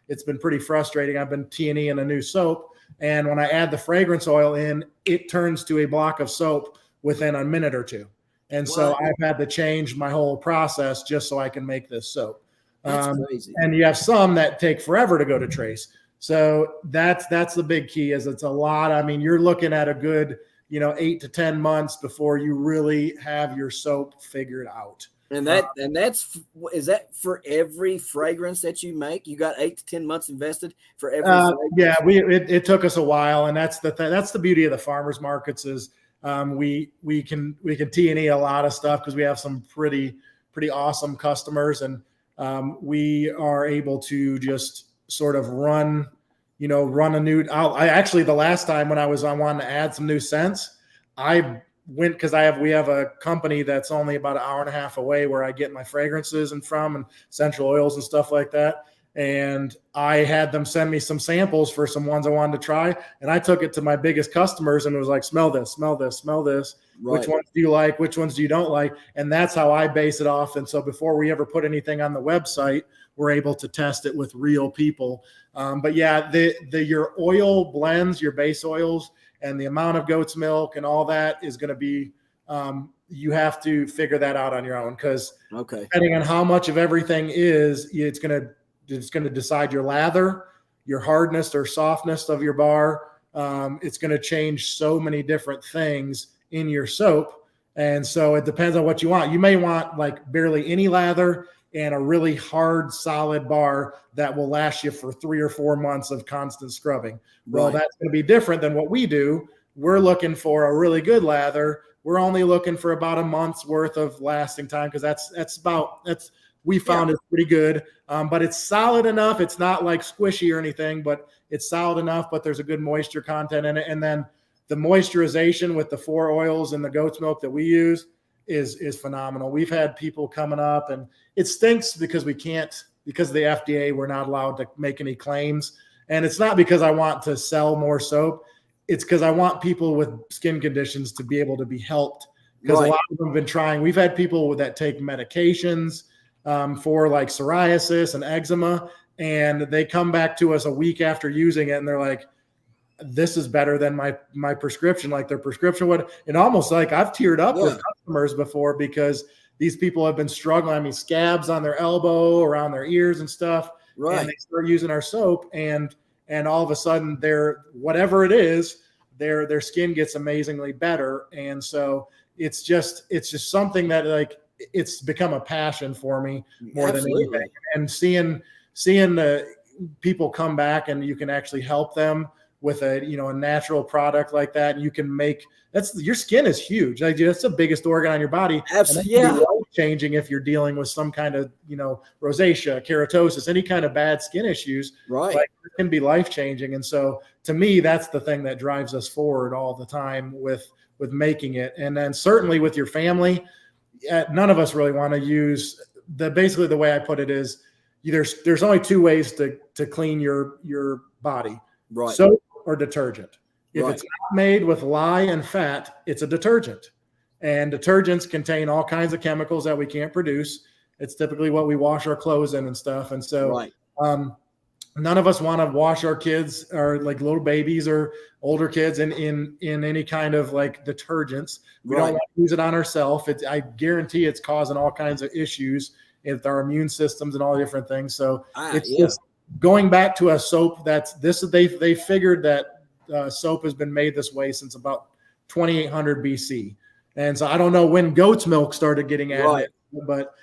it's been pretty frustrating. I've been T&E in a new soap. And when I add the fragrance oil in, it turns to a block of soap within a minute or two. And so I've had to change my whole process just so I can make this soap. That's crazy. And you have some that take forever to go to trace. So that's the big key is it's a lot. I mean, you're looking at a good, 8 to 10 months before you really have your soap figured out. And is that for every fragrance that you make? You got 8 to 10 months invested for every fragrance? Yeah, it took us a while, and that's the beauty of the farmers markets is we can T&E a lot of stuff because we have some pretty awesome customers, and we are able to just sort of run a new. The last time when I wanted to add some new scents, I went because we have a company that's only about an hour and a half away where I get my fragrances and essential oils and stuff like that. And I had them send me some samples for some ones I wanted to try. And I took it to my biggest customers and it was like, smell this, smell this, smell this. Right. Which ones do you like? Which ones do you don't like? And that's how I base it off. And so before we ever put anything on the website, we're able to test it with real people. But yeah, your oil blends, your base oils, and the amount of goat's milk and all that is going to be, you have to figure that out on your own, because depending on how much of everything it's going to decide your lather, your hardness or softness of your bar. It's going to change so many different things in your soap. And so it depends on what you want. You may want like barely any lather and a really hard, solid bar that will last you for 3 or 4 months of constant scrubbing. Well, that's going to be different than what we do. We're looking for a really good lather. We're only looking for about a month's worth of lasting time, because we found it's pretty good. But it's solid enough. It's not like squishy or anything, but it's solid enough, but there's a good moisture content in it. And then the moisturization with the 4 oils and the goat's milk that we use is phenomenal. We've had people coming up, and it stinks because because of the FDA, we're not allowed to make any claims. And it's not because I want to sell more soap. It's because I want people with skin conditions to be able to be helped, because a lot of them have been trying. We've had people that take medications for like psoriasis and eczema, and they come back to us a week after using it, and they're like, this is better than my prescription. Like their prescription would, and almost like I've teared up with customers before, because these people have been struggling. I mean, scabs on their elbow, around their ears and stuff. And they start using our soap, and all of a sudden whatever it is, their skin gets amazingly better. And so it's just something that like, it's become a passion for me more than anything. And seeing the people come back, and you can actually help them with a natural product like that. And you can your skin is huge. Like, that's the biggest organ on your body. Absolutely. And that can be life-changing if you're dealing with some kind of, rosacea, keratosis, any kind of bad skin issues. Like, it can be life-changing. And so to me, that's the thing that drives us forward all the time with making it. And then certainly with your family, none of us really want to use basically the way I put it is there's only 2 ways to clean your body. Soap or detergent. If it's not made with lye and fat, it's a detergent. And detergents contain all kinds of chemicals that we can't produce. It's typically what we wash our clothes in and stuff. And so none of us want to wash our kids, or like little babies or older kids in any kind of like detergents. We don't want to use it on ourselves. I guarantee it's causing all kinds of issues with our immune systems and all different things. So just going back to a soap they figured that soap has been made this way since about 2800 BC. And so I don't know when goat's milk started getting added, but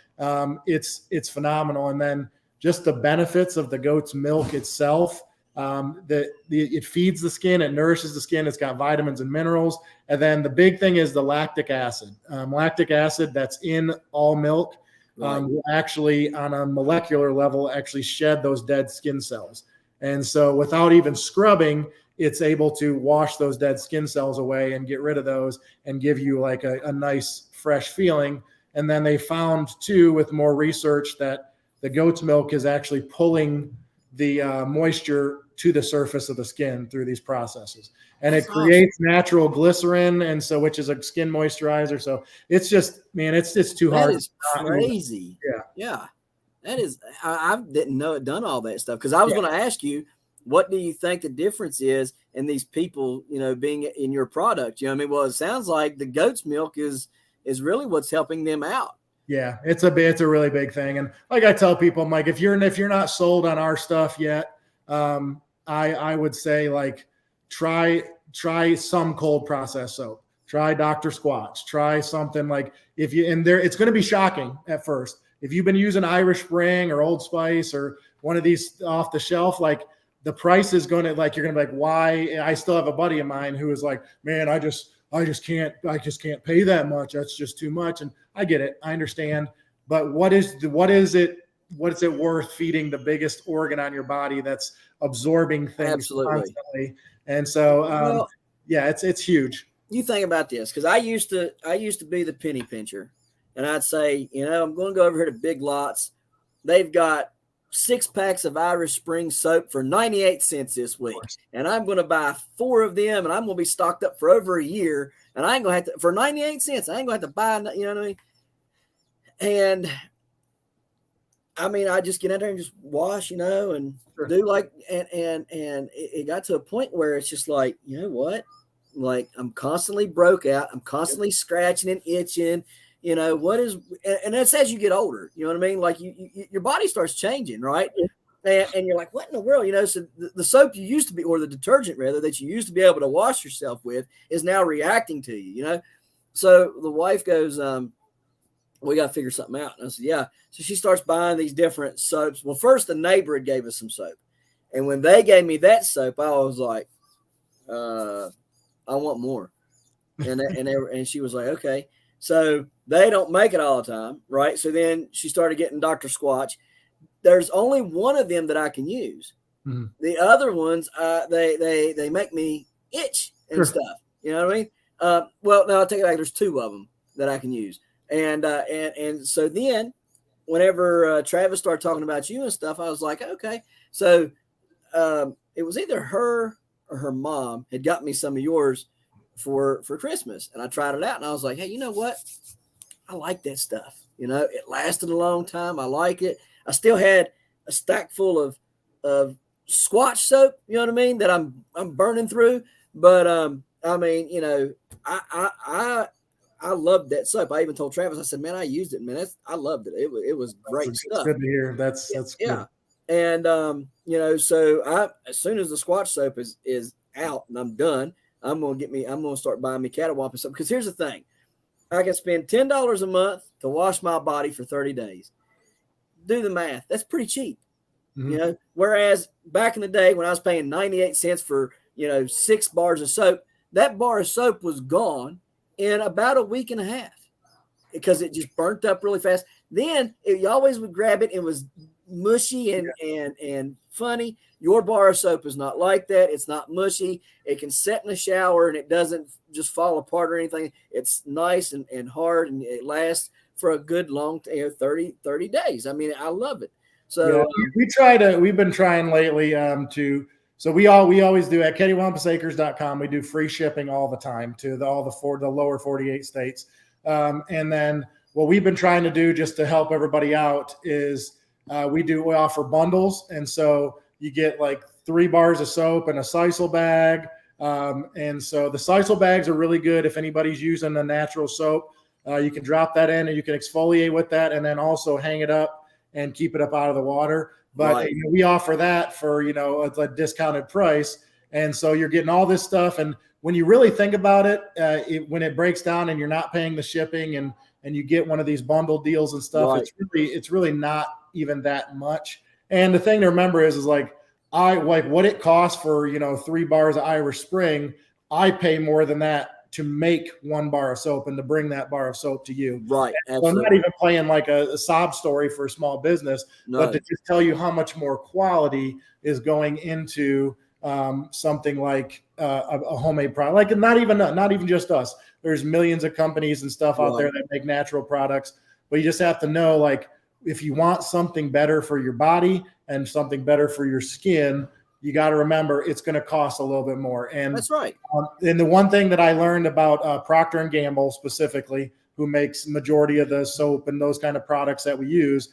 it's phenomenal. And then just the benefits of the goat's milk itself, it feeds the skin, it nourishes the skin, it's got vitamins and minerals. And then the big thing is the lactic acid. Lactic acid that's in all milk will actually, on a molecular level, actually shed those dead skin cells. And so without even scrubbing, it's able to wash those dead skin cells away and get rid of those and give you like a nice fresh feeling. And then they found too, with more research, that the goat's milk is actually pulling the moisture to the surface of the skin through these processes. And it creates natural glycerin, and so, which is a skin moisturizer. So it's just, man, it's too hard. That is crazy. Yeah. That is, I didn't know it done all that stuff, because I was going to ask you, what do you think the difference is in these people, being in your product? You know what I mean? Well, it sounds like the goat's milk is really what's helping them out. Yeah, it's a really big thing. And like I tell people, I'm like, if you're not sold on our stuff yet, I would say like try some cold process soap. Try Dr. Squatch. Try something like it's going to be shocking at first. If you've been using Irish Spring or Old Spice or one of these off the shelf, like the price is going to, like, you're going to be like, why? I still have a buddy of mine who is like, man, I just can't pay that much. That's just too much. And I get it. I understand. But what is it worth feeding the biggest organ on your body that's absorbing things constantly? And so, it's huge. You think about this, because I used to be the penny pincher, and I'd say, I'm going to go over here to Big Lots. They've got 6 packs of Irish Spring soap for 98 cents this week. And I'm going to buy 4 of them, and I'm going to be stocked up for over a year. And I ain't going to have to, for 98 cents, I ain't going to have to buy, you know what I mean? And I mean, I just get in there and just wash, and Sure. do like, and it got to a point where it's just like, you know what? Like I'm constantly broke out. I'm constantly scratching and itching. What is, and that's as you get older. You know what I mean? Like your body starts changing, right? And you're like, what in the world? So the soap you used to be, or the detergent rather, that you used to be able to wash yourself with is now reacting to you. So the wife goes, we got to figure something out. And I said, yeah. So she starts buying these different soaps. Well, first the neighbor had gave us some soap. And when they gave me that soap, I was like, I want more. And she was like, okay. So they don't make it all the time, right? So then she started getting Dr. Squatch. There's only one of them that I can use. Mm-hmm. The other ones, they make me itch and stuff. You know what I mean? Well, no, I'll take it back. There's two of them that I can use. And so then whenever Travis started talking about you and stuff, I was like, okay. So it was either her or her mom had got me some of yours for Christmas. And I tried it out and I was like, hey, you know what? I like that stuff. It lasted a long time. I like it. I still had a stack full of Squatch soap, you know what I mean, that I'm burning through. But I mean, I loved that soap. I even told Travis, I said, man, I used it, man. I loved it. It was great stuff. Good to hear. That's yeah. Good. And so as soon as the Squatch soap is out and I'm done, I'm gonna start buying me Cattywampus soap. Because here's the thing. I can spend $10 a month to wash my body for 30 days. Do the math. That's pretty cheap. Mm-hmm. Whereas back in the day when I was paying 98 cents for, 6 bars of soap, that bar of soap was gone in about a week and a half because it just burnt up really fast. Then you always would grab it. It was mushy and funny. Your bar of soap is not like that. It's not mushy. It can set in the shower and it doesn't just fall apart or anything. It's nice and hard and it lasts for a good long 30 days. I mean, I love it. So we've been trying lately so we always do at cattywampusacres.com. We do free shipping all the time to the lower 48 states. And then what we've been trying to do just to help everybody out is we offer bundles. And so you get like 3 bars of soap and a sisal bag. And so the sisal bags are really good. If anybody's using a natural soap, you can drop that in and you can exfoliate with that and then also hang it up and keep it up out of the water. But we offer that for, a discounted price. And so you're getting all this stuff. And when you really think about it, when it breaks down and you're not paying the shipping and you get one of these bundle deals and stuff, it's really not even that much. And the thing to remember is like what it costs for, 3 bars of Irish Spring, I pay more than that to make 1 bar of soap and to bring that bar of soap to you. Right. So I'm not even playing like a sob story for a small business, but to just tell you how much more quality is going into something like a homemade product. Like not even just us. There's millions of companies and stuff out there that make natural products, but you just have to know, like, if you want something better for your body and something better for your skin, you got to remember it's going to cost a little bit more. And that's right. And the one thing that I learned about Procter & Gamble specifically, who makes majority of the soap and those kind of products that we use,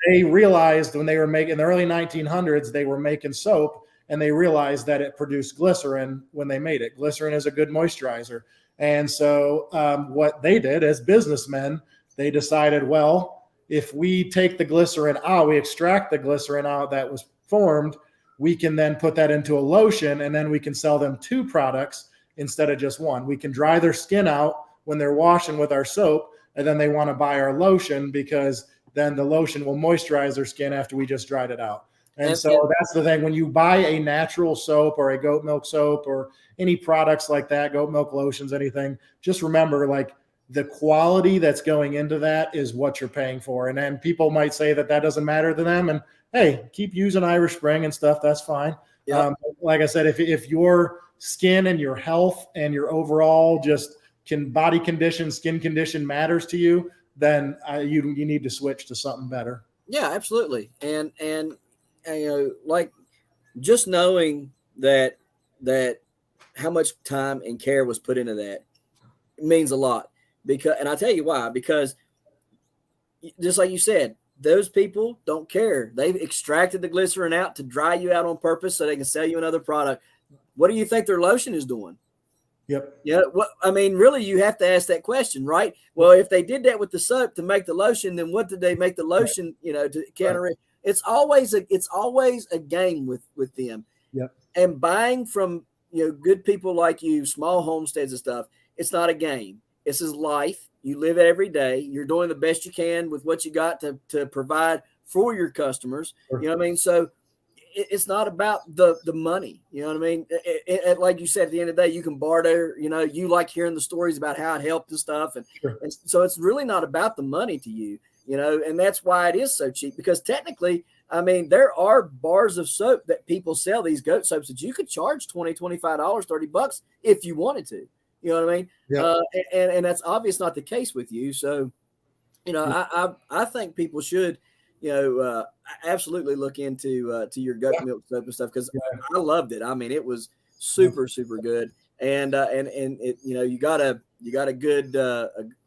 they realized when they were making in the early 1900s, they were making soap and they realized that it produced glycerin when they made it. Glycerin is a good moisturizer. And so what they did as businessmen, they decided, well, if we take the glycerin out, we extract the glycerin out that was formed, we can then put that into a lotion and then we can sell them 2 products instead of just 1. We can dry their skin out when they're washing with our soap, and then they want to buy our lotion because then the lotion will moisturize their skin after we just dried it out. And so that's the thing. When you buy a natural soap or a goat milk soap or any products like that, goat milk lotions, anything, just remember, like, the quality that's going into that is what you're paying for. And then people might say that doesn't matter to them. And hey, keep using Irish Spring and stuff. That's fine. Yep. Like I said, if your skin and your health and your overall just body condition, skin condition matters to you, then you need to switch to something better. Yeah, absolutely. And like just knowing that how much time and care was put into that means a lot. And I'll tell you why, because just like you said, those people don't care. They've extracted the glycerin out to dry you out on purpose so they can sell you another product. What do you think their lotion is doing? Yep. Yeah. What I mean, really, you have to ask that question, right? Well, if they did that with the soap to make the lotion, then what did they make the lotion? To counter it. It's always a game with them. Yep. And buying from good people like you, small homesteads and stuff. It's not a game. This is life. You live it every day. You're doing the best you can with what you got to provide for your customers. Sure. You know what I mean? So it's not about the money. You know what I mean? Like you said, at the end of the day, you can barter. You like hearing the stories about how it helped and stuff. Sure. And so it's really not about the money to you, and that's why it is so cheap, because technically, I mean, there are bars of soap that people sell, these goat soaps, that you could charge $20, $25, $30 if you wanted to. You know what I mean? Yeah. And that's obvious not the case with you. So, I think people should, absolutely look into your goat milk soap and stuff, because I loved it. I mean, it was super, super good. And it, you got a good,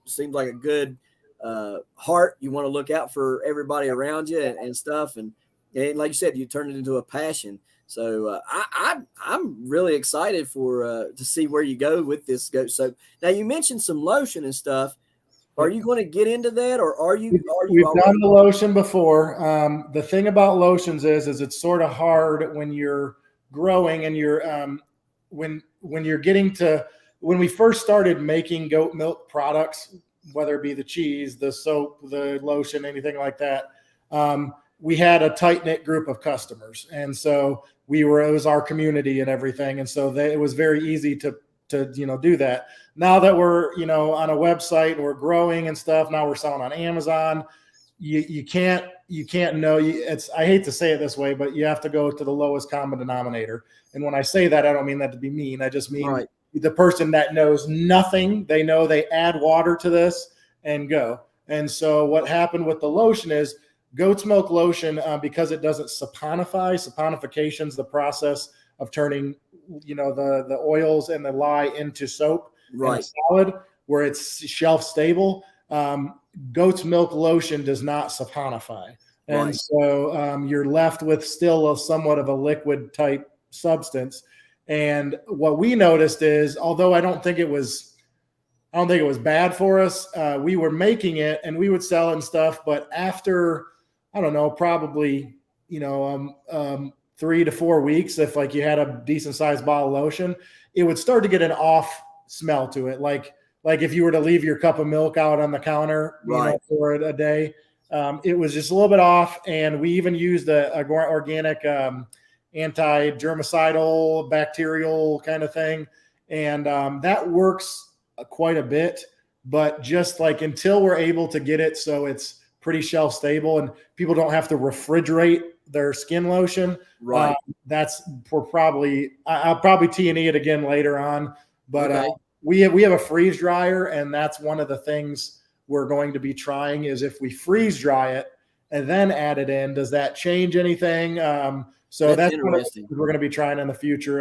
seems like a good heart. You want to look out for everybody around you and stuff. And like you said, you turn it into a passion. So I'm really excited to see where you go with this goat soap. Now, you mentioned some lotion and stuff. Are you going to get into that, or are you? We've done the lotion before. The thing about lotions is it's sort of hard when you're growing and you're when you're getting to, when we first started making goat milk products, whether it be the cheese, the soap, the lotion, anything like that. We had a tight-knit group of customers. And so it was our community and everything. And so it was very easy to do that. Now that we're, on a website and we're growing and stuff, now we're selling on Amazon. You can't know. I hate to say it this way, but you have to go to the lowest common denominator. And when I say that, I don't mean that to be mean. I just mean the person that knows nothing. They know they add water to this and go. And so what happened with the lotion is, goat's milk lotion, because it doesn't saponify. Saponification is the process of turning, the oils and the lye into soap, and solid, where it's shelf stable. Goat's milk lotion does not saponify, and so you're left with still somewhat of a liquid type substance. And what we noticed is, although I don't think it was bad for us, we were making it and we would sell it and stuff, but after, I don't know, probably, 3 to 4 weeks, if like you had a decent sized bottle of lotion, it would start to get an off smell to it. Like if you were to leave your cup of milk out on the counter for a day, it was just a little bit off. And we even used a organic anti-germicidal bacterial kind of thing. And that works quite a bit, but just like until we're able to get it so it's pretty shelf stable and people don't have to refrigerate their skin lotion. I'll probably T&E it again later on, but we have a freeze dryer, and that's one of the things we're going to be trying is if we freeze dry it and then add it in, does that change anything? So that's one of the things we're going to be trying in the future.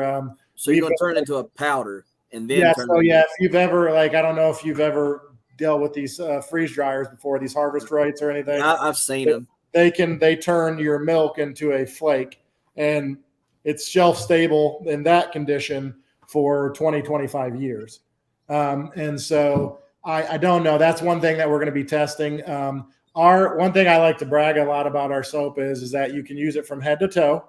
So you're going to turn it into a powder and then if you've ever, I don't know if you've ever dealt with these freeze dryers before, these Harvest Rights or anything. I've seen them. They turn your milk into a flake, and it's shelf stable in that condition for 20, 25 years. And so I don't know. That's one thing that we're going to be testing. One thing I like to brag a lot about our soap is that you can use it from head to toe,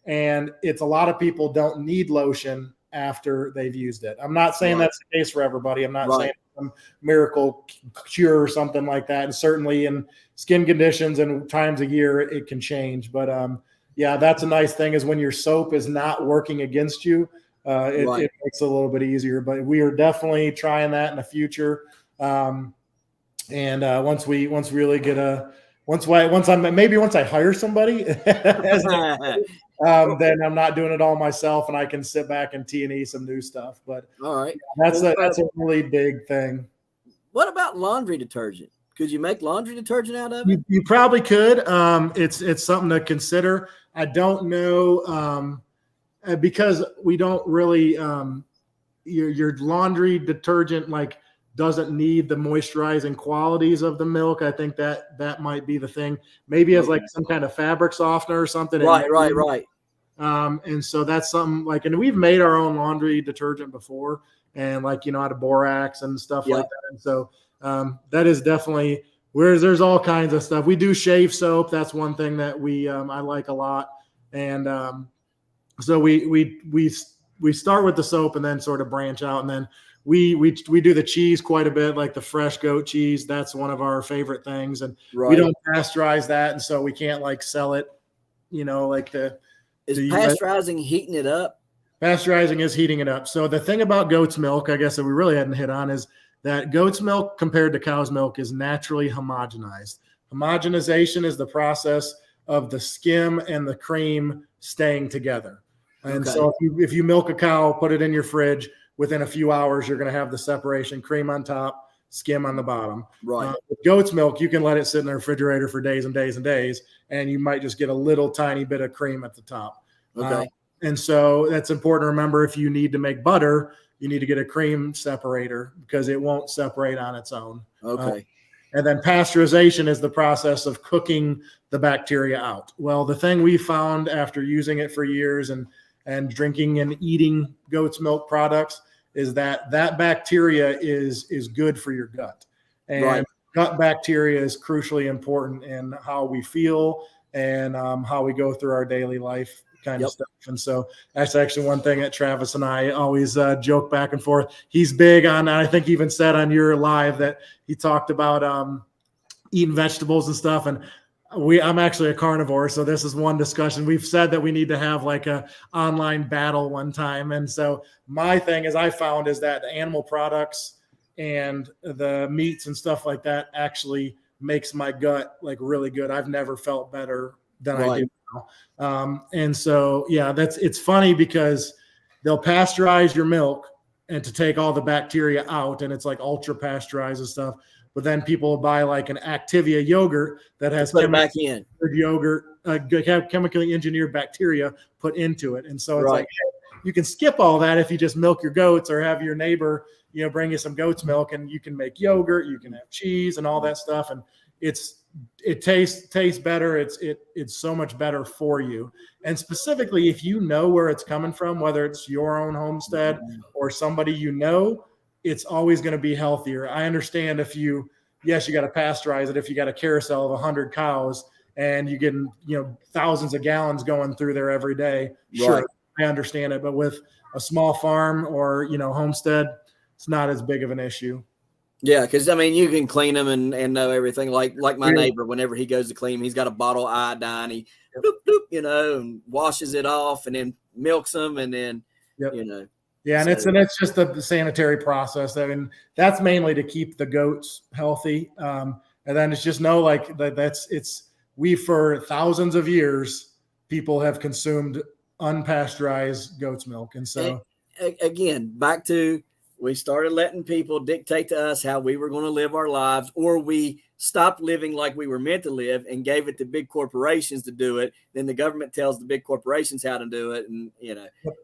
and it's a lot of people don't need lotion after they've used it. I'm not saying that's the case for everybody. I'm not saying some miracle cure or something like that. And certainly in skin conditions and times of year, it can change. But that's a nice thing is when your soap is not working against you, it makes it a little bit easier. But we are definitely trying that in the future. And once I hire somebody, then I'm not doing it all myself, and I can sit back and T&E some new stuff. But all right, that's a really big thing. What about laundry detergent? Could you make laundry detergent out of it? You probably could. It's something to consider. I don't know because we don't really your laundry detergent, like doesn't need the moisturizing qualities of the milk. I think that might be the thing. Maybe as like some kind of fabric softener or something. Right. And so that's something like, and we've made our own laundry detergent before, and like, out of borax and stuff like that. And so that is definitely where there's all kinds of stuff. We do shave soap. That's one thing that I like a lot. And so we start with the soap and then sort of branch out. And then we do the cheese quite a bit, like the fresh goat cheese. That's one of our favorite things. And we don't pasteurize that. And so we can't like sell it, like Is pasteurizing heating it up? Pasteurizing is heating it up. So the thing about goat's milk, I guess that we really hadn't hit on, is that goat's milk compared to cow's milk is naturally homogenized. Homogenization is the process of the skim and the cream staying together. And so if you milk a cow, put it in your fridge, within a few hours, you're going to have the separation, cream on top, skim on the bottom. Right. With goat's milk, you can let it sit in the refrigerator for days and days and days, and you might just get a little tiny bit of cream at the top. Okay. And so that's important to remember. If you need to make butter, you need to get a cream separator because it won't separate on its own. Okay. And then pasteurization is the process of cooking the bacteria out. Well, the thing we found after using it for years and drinking and eating goat's milk products is that bacteria is good for your gut. And gut bacteria is crucially important in how we feel and how we go through our daily life kind of stuff. And so that's actually one thing that Travis and I always joke back and forth. He's big on, I think even said on your live that he talked about eating vegetables and stuff. And I'm actually a carnivore. So this is one discussion. We've said that we need to have like a online battle one time. And so my thing is I found is that animal products and the meats and stuff like that actually makes my gut like really good. I've never felt better than I do now. And so, it's funny because they'll pasteurize your milk and to take all the bacteria out, and it's like ultra pasteurized and stuff. But then people will buy like an Activia yogurt that has chemically engineered bacteria put into it. And so it's like, hey, you can skip all that if you just milk your goats or have your neighbor, bring you some goat's milk, and you can make yogurt, you can have cheese and all that stuff. And it tastes better. It's so much better for you. And specifically, if you know where it's coming from, whether it's your own homestead or somebody it's always going to be healthier. I understand if you got to pasteurize it. If you got a carousel of 100 cows and you get thousands of gallons going through there every day, sure, I understand it. But with a small farm or homestead, it's not as big of an issue. Yeah, because you can clean them and know everything. Like my neighbor, whenever he goes to clean them, he's got a bottle of iodine. He bloop, bloop, and washes it off and then milks them and then Yeah, and it's just the sanitary process. I mean, that's mainly to keep the goats healthy. And then it's just we for thousands of years, people have consumed unpasteurized goat's milk. And so again, back to we started letting people dictate to us how we were going to live our lives, or we stopped living like we were meant to live and gave it to big corporations to do it. Then the government tells the big corporations how to do it. And,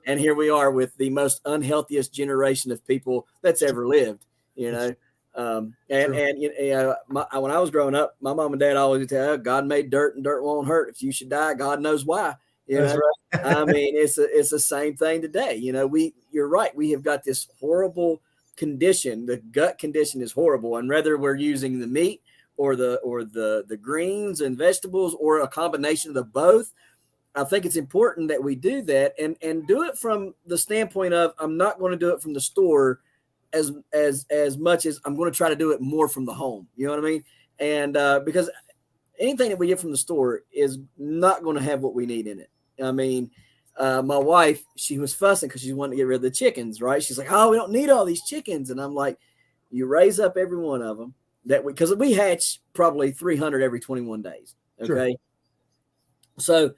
and here we are with the most unhealthiest generation of people that's ever lived, when I was growing up, my mom and dad always tell, God made dirt and dirt won't hurt. If you should die, God knows why. That's right. I mean, it's the same thing today. You're right. We have got this horrible condition. The gut condition is horrible. And whether we're using the meat or the greens and vegetables or a combination of the both, I think it's important that we do that and do it from the standpoint of I'm not going to do it from the store as much as I'm going to try to do it more from the home. You know what I mean? And because anything that we get from the store is not going to have what we need in it. I mean, my wife, she was fussing because she wanted to get rid of the chickens, right? She's like, oh, we don't need all these chickens. And I'm like, you raise up every one of them because we hatch probably 300 every 21 days. Okay. Sure. So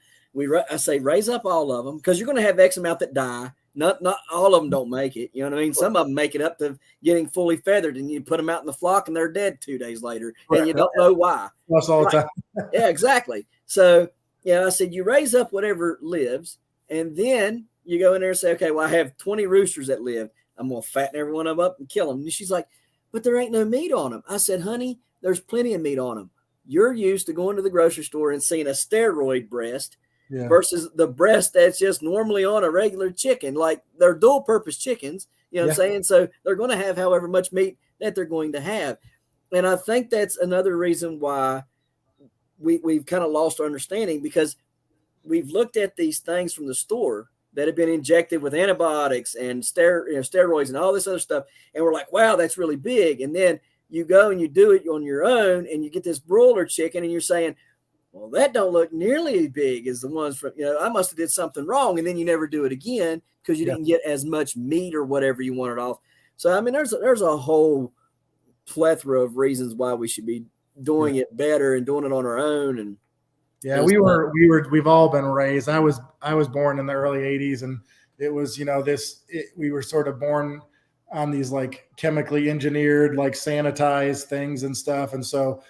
I say, raise up all of them because you're going to have X amount that die. Not all of them don't make it. You know what I mean? Some of them make it up to getting fully feathered, and you put them out in the flock and they're dead 2 days later, and you don't know why. That's all the time. Yeah, exactly. So, I said, you raise up whatever lives, and then you go in there and say, okay, well, I have 20 roosters that live. I'm going to fatten every one of them up and kill them. And she's like, but there ain't no meat on them. I said, honey, there's plenty of meat on them. You're used to going to the grocery store and seeing a steroid breast versus the breast that's just normally on a regular chicken. Like they're dual purpose chickens, you know what I'm saying? So they're going to have however much meat that they're going to have. And I think that's another reason why we've kind of lost our understanding, because we've looked at these things from the store that have been injected with antibiotics and steroids and all this other stuff. And we're like, wow, that's really big. And then you go and you do it on your own and you get this broiler chicken and you're saying, well, that don't look nearly as big as the ones from, I must have did something wrong. And then you never do it again because you didn't get as much meat or whatever you wanted off. So, I mean, there's a whole plethora of reasons why we should be doing it better and doing it on our own. And we've all been raised. I was born in the early 80s, and it was, we were sort of born on these like chemically engineered, like sanitized things and stuff. And so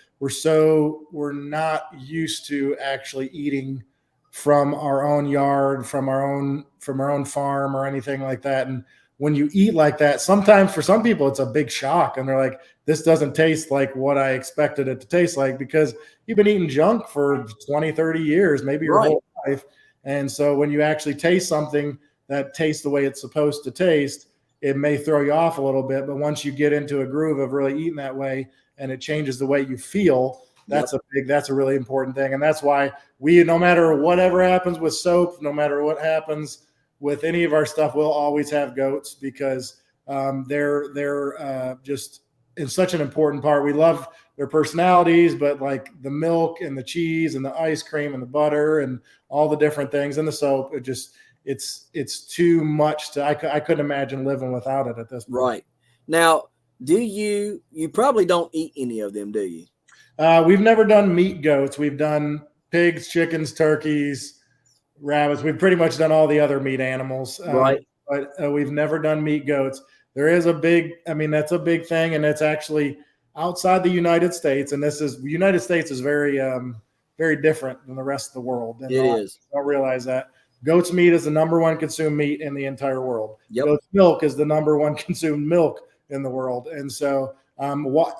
we're not used to actually eating from our own yard, from our own farm or anything like that. And when you eat like that, sometimes for some people it's a big shock, and they're like, this doesn't taste like what I expected it to taste like, because you've been eating junk for 20, 30 years, maybe your whole life. And so when you actually taste something that tastes the way it's supposed to taste, it may throw you off a little bit, but once you get into a groove of really eating that way and it changes the way you feel, that's a really important thing. And that's why no matter whatever happens with soap, no matter what happens with any of our stuff, we'll always have goats, because they're just in such an important part. We love their personalities, but like the milk and the cheese and the ice cream and the butter and all the different things and the soap, it's too much I couldn't imagine living without it at this point. Right. Now, you probably don't eat any of them, do you? We've never done meat goats. We've done pigs, chickens, turkeys, rabbits. We've pretty much done all the other meat animals. Right. But we've never done meat goats. There is that's a big thing. And it's actually outside the United States. And the United States is very, very different than the rest of the world. And it is. Don't realize that. Goat's meat is the number one consumed meat in the entire world. Yep. Goat's milk is the number one consumed milk in the world. And so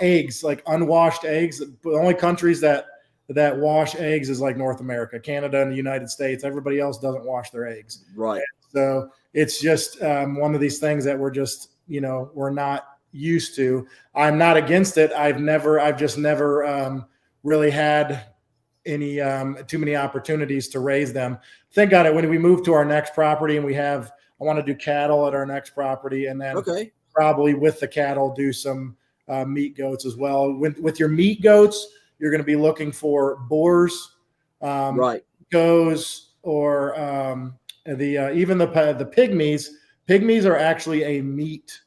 eggs, like unwashed eggs, the only countries that wash eggs is like North America, Canada, and the United States. Everybody else doesn't wash their eggs. Right. And so it's just one of these things that we're just, we're not used to. I'm not against it. I've just never really had any too many opportunities to raise them. Think on it, when we move to our next property and I want to do cattle at our next property, and then probably with the cattle do some meat goats as well. With your meat goats, you're going to be looking for boars, goats, or even the pygmies. Pygmies are actually a meat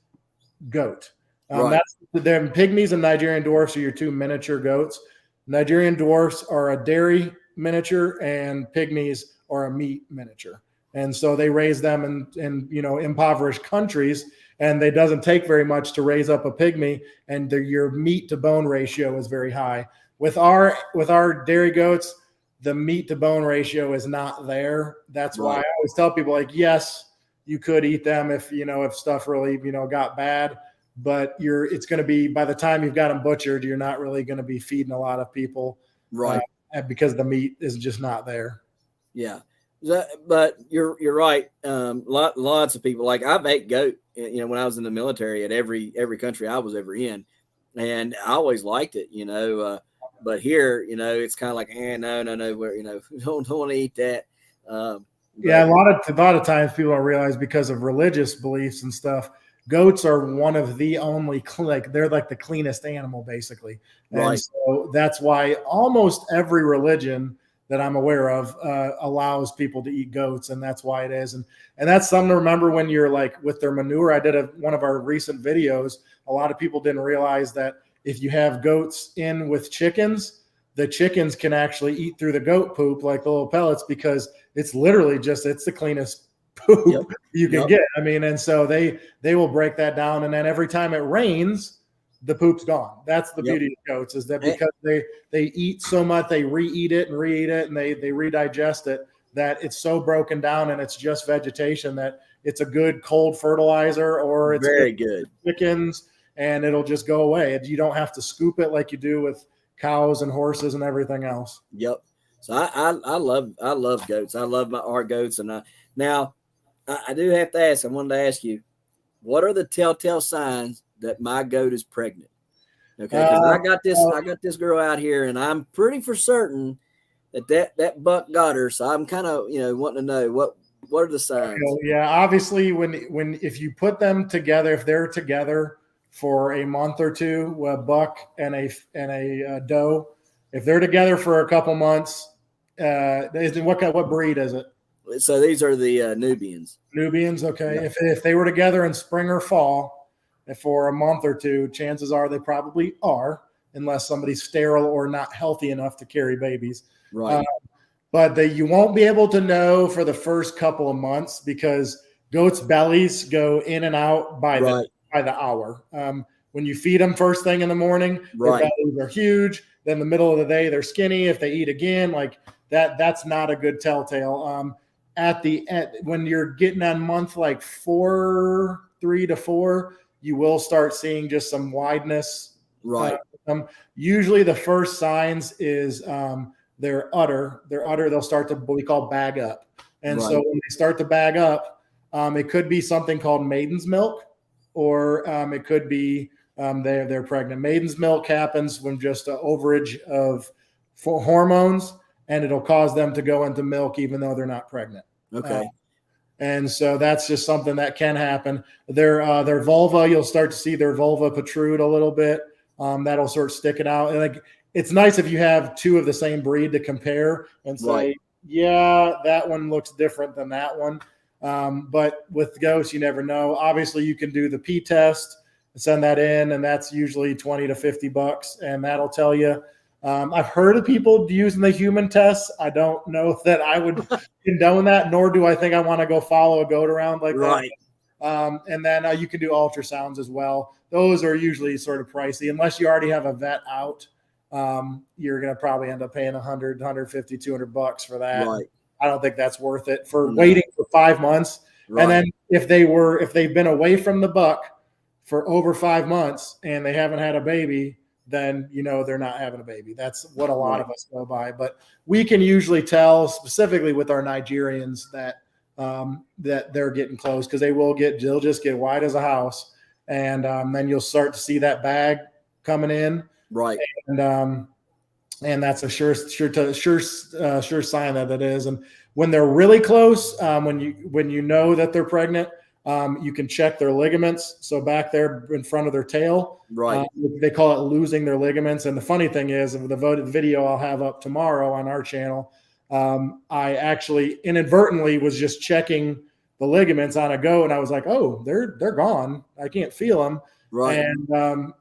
goat. That's them. Pygmies and Nigerian dwarfs are your two miniature goats. Nigerian dwarfs are a dairy miniature, and pygmies are a meat miniature. And so they raise them in impoverished countries, and it doesn't take very much to raise up a pygmy, and your meat to bone ratio is very high. With our dairy goats, the meat to bone ratio is not there. That's why I always tell people, like, yes, you could eat them if stuff really got bad, but it's going to be, by the time you've got them butchered, you're not really going to be feeding a lot of people, because the meat is just not there. Yeah, but you're right. Lots of people, like, I've ate goat, when I was in the military, at every country I was ever in, and I always liked it, but here, it's kind of like, no, don't want to eat that. A lot of times people don't realize, because of religious beliefs and stuff, goats are one of the only, they're like the cleanest animal, basically. And so that's why almost every religion that I'm aware of allows people to eat goats, and that's why it is. And that's something to remember when you're like with their manure. I did one of our recent videos. A lot of people didn't realize that if you have goats in with chickens, the chickens can actually eat through the goat poop, like the little pellets, because it's literally it's the cleanest poop you can get. I mean, and so they will break that down. And then every time it rains, the poop's gone. That's the beauty of goats, is that because they eat so much, they re-eat it, and they redigest it, that it's so broken down and it's just vegetation that it's a good cold fertilizer, or it's very good chickens. and it'll just go away. You don't have to scoop it like you do with cows and horses and everything else. Yep. So I love goats. I love our goats. And now I do have to ask. I wanted to ask you, what are the telltale signs that my goat is pregnant? Okay, because I got this girl out here, and I'm pretty for certain that buck got her. So I'm kind of wanting to know what are the signs. Yeah, obviously if you put them together, if they're together for a month or two, a buck and a doe, if they're together for a couple months, what breed is it? So these are the Nubians. Nubians, okay. Yeah. If they were together in spring or fall for a month or two, chances are they probably are, unless somebody's sterile or not healthy enough to carry babies. Right. But you won't be able to know for the first couple of months because goats' bellies go in and out by the hour. When you feed them first thing in the morning, their bellies are huge. Then the middle of the day, they're skinny. If they eat again, like that's not a good telltale. When you're getting on month like 3 to 4, you will start seeing just some wideness. Right. Usually the first signs is their udder. They'll start to what we call bag up. And so when they start to bag up, it could be something called maiden's milk, or it could be they're pregnant. Maiden's milk happens when just an overage of hormones, and it'll cause them to go into milk even though they're not pregnant. Okay. And so that's just something that can happen. Their vulva, you'll start to see their vulva protrude a little bit. That'll start sticking out. And it's nice if you have two of the same breed to compare and say, yeah, that one looks different than that one. But with goats, you never know. Obviously, you can do the P test, send that in, and that's usually $20 to $50, and that'll tell you. I've heard of people using the human tests. I don't know that I would condone that, nor do I think I want to go follow a goat around like that. And then you can do ultrasounds as well. Those are usually sort of pricey. Unless you already have a vet out, you're going to probably end up paying $100, $150, $200 for that. Right. I don't think that's worth it for waiting for 5 months. Right. And then if they've been away from the buck for over 5 months and they haven't had a baby, then they're not having a baby. That's what a lot of us go by. But we can usually tell specifically with our Nigerians that they're getting close, because they'll just get wide as a house, and then you'll start to see that bag coming in. Right. And that's a sure sign that it is. And when they're really close, when you know that they're pregnant, you can check their ligaments. So back there in front of their tail, they call it losing their ligaments. And the funny thing is, the video I'll have up tomorrow on our channel, I actually inadvertently was just checking the ligaments on a goat, and I was like, oh, they're gone. I can't feel them. Right.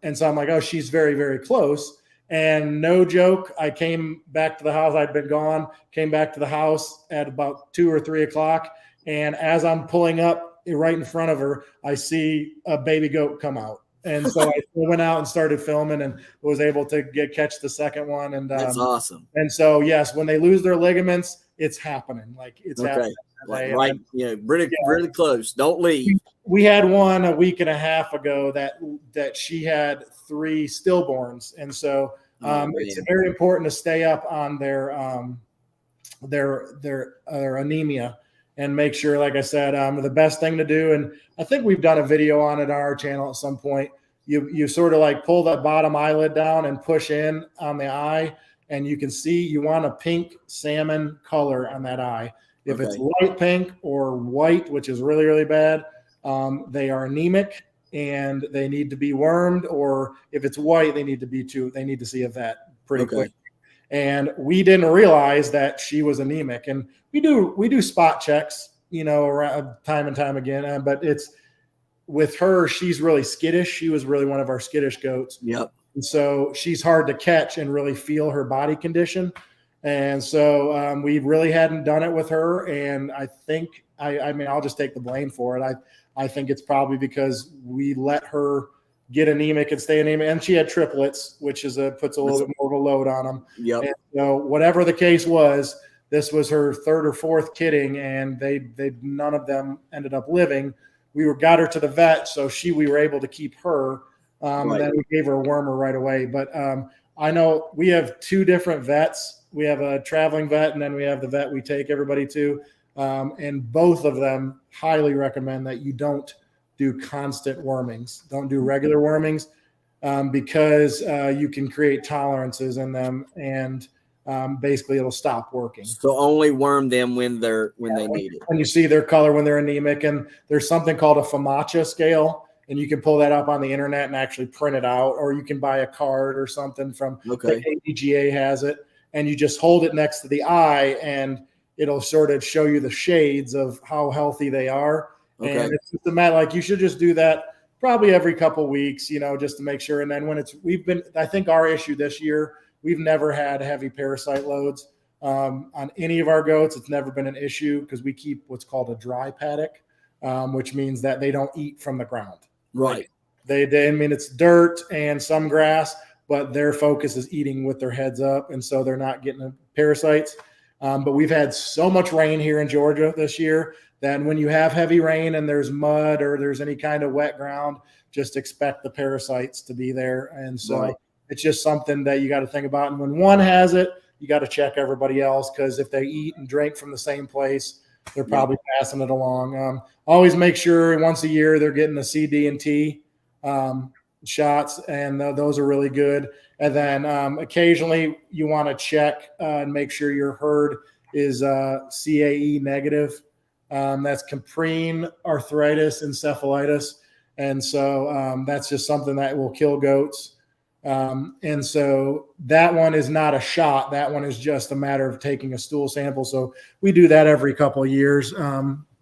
And so I'm like, oh, she's very, very close. And no joke, I came back to the house. I'd been gone, came back to the house at about 2 or 3 o'clock. And as I'm pulling up right in front of her, I see a baby goat come out. And so I went out and started filming and was able to catch the second one. And that's awesome. And so, yes, when they lose their ligaments, it's happening. Like it's happening. Really close. Don't leave. We had one a week and a half ago that she had 3 stillborns. And so it's very important to stay up on their anemia and make sure, like I said, the best thing to do, and I think we've done a video on it on our channel at some point, you sort of like pull that bottom eyelid down and push in on the eye, and you can see you want a pink salmon color on that eye. If it's light pink or white, which is really, really bad, they are anemic and they need to be wormed, or if it's white, they need to see a vet pretty quick. And we didn't realize that she was anemic. And we do spot checks, around time and time again. But it's with her, she's really skittish. She was really one of our skittish goats. Yep. And so she's hard to catch and really feel her body condition. And so we really hadn't done it with her. And I think, I'll just take the blame for it. I think it's probably because we let her get anemic and stay anemic. And she had triplets, which puts a little bit more of a load on them. Yep. And so whatever the case was, this was her 3rd or 4th kidding, and they none of them ended up living. We got her to the vet, so we were able to keep her. And then we gave her a wormer right away. But I know we have 2 different vets. We have a traveling vet, and then we have the vet we take everybody to. And both of them highly recommend that you don't do constant wormings. Don't do regular wormings because you can create tolerances in them, and basically it'll stop working. So only worm them when they need it. When you see their color when they're anemic, and there's something called a FAMACHA scale, and you can pull that up on the internet and actually print it out, or you can buy a card or something from the ADGA has it, and you just hold it next to the eye, and it'll sort of show you the shades of how healthy they are. Okay. And it's just a matter, like, you should just do that probably every couple weeks, just to make sure. And then I think our issue this year, we've never had heavy parasite loads on any of our goats. It's never been an issue because we keep what's called a dry paddock, which means that they don't eat from the ground. Right. Like it's dirt and some grass, but their focus is eating with their heads up. And so they're not getting parasites. But we've had so much rain here in Georgia this year that when you have heavy rain and there's mud or there's any kind of wet ground, just expect the parasites to be there. And so it's just something that you got to think about. And when one has it, you got to check everybody else, because if they eat and drink from the same place, they're probably passing it along. Always make sure once a year they're getting the CD and T shots, and those are really good. And then occasionally you want to check and make sure your herd is CAE negative. That's Caprine arthritis encephalitis. And so that's just something that will kill goats. And so that one is not a shot. That one is just a matter of taking a stool sample. So we do that every couple of years.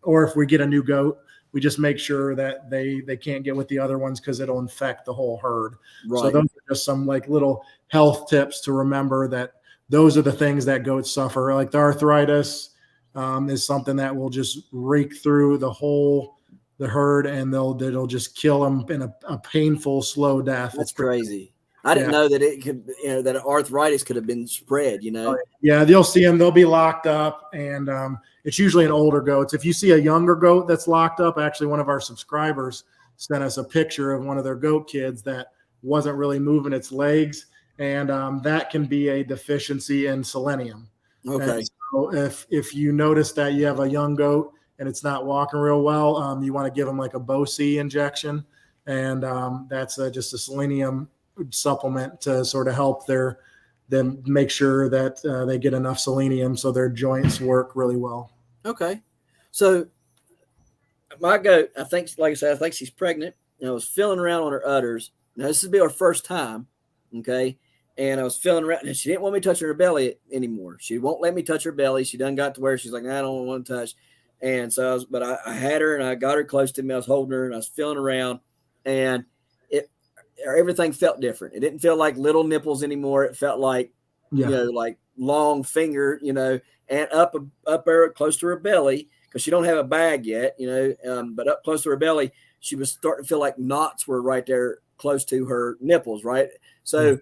Or if we get a new goat, we just make sure that they can't get with the other ones because it'll infect the whole herd. Right. So those are just some like little health tips to remember, that those are the things that goats suffer. Like the arthritis is something that will just rake through the herd, and it'll just kill them in a painful, slow death. That's crazy. I didn't know that it could, that arthritis could have been spread, Yeah, you'll see them. They'll be locked up, and it's usually in older goats. If you see a younger goat that's locked up, actually one of our subscribers sent us a picture of one of their goat kids that wasn't really moving its legs, and that can be a deficiency in selenium. Okay. And so if you notice that you have a young goat and it's not walking real well, you want to give them like a Bo-C injection, and that's just a selenium supplement to sort of help them make sure that they get enough selenium so their joints work really well. Okay. So my goat, I think, like I said, I think she's pregnant. And I was feeling around on her udders. Now, this would be our first time. Okay. And I was feeling around, and she didn't want me touching her belly anymore. She won't let me touch her belly. She done got to where she's like, I don't want to touch. And so I had her, and I got her close to me. I was holding her, and I was feeling around, and everything felt different. It didn't feel like little nipples anymore. It felt like, like long finger, and up there close to her belly, because she don't have a bag yet, but up close to her belly, she was starting to feel like knots were right there close to her nipples. Right. So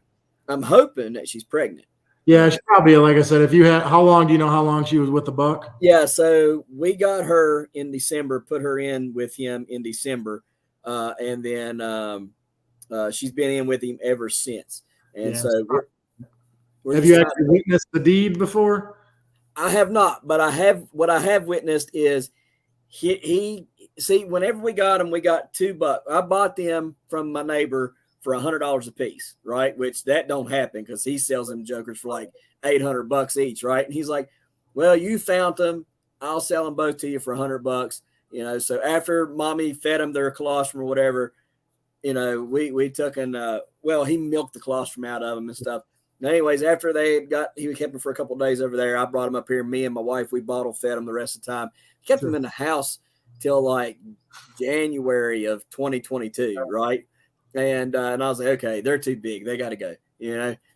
I'm hoping that she's pregnant. Yeah, she probably, like I said, do you know how long she was with the buck? Yeah. So we got her in December, put her in with him in December. And then, she's been in with him ever since. And so we're have you actually witnessed the deed before? I have not, but what I have witnessed is he see, whenever we got them, we got 2 bucks. I bought them from my neighbor for $100 a piece, right? Which that don't happen because he sells them jokers for like $800 each, right? And he's like, well, you found them. I'll sell them both to you for $100. So after mommy fed them their colostrum or whatever, we took and he milked the colostrum out of them and stuff. And anyways, after he kept them for a couple of days over there. I brought them up here. Me and my wife, we bottle fed them the rest of the time. Kept them in the house till like January of 2022, right? And I was like, okay, they're too big. They got to go,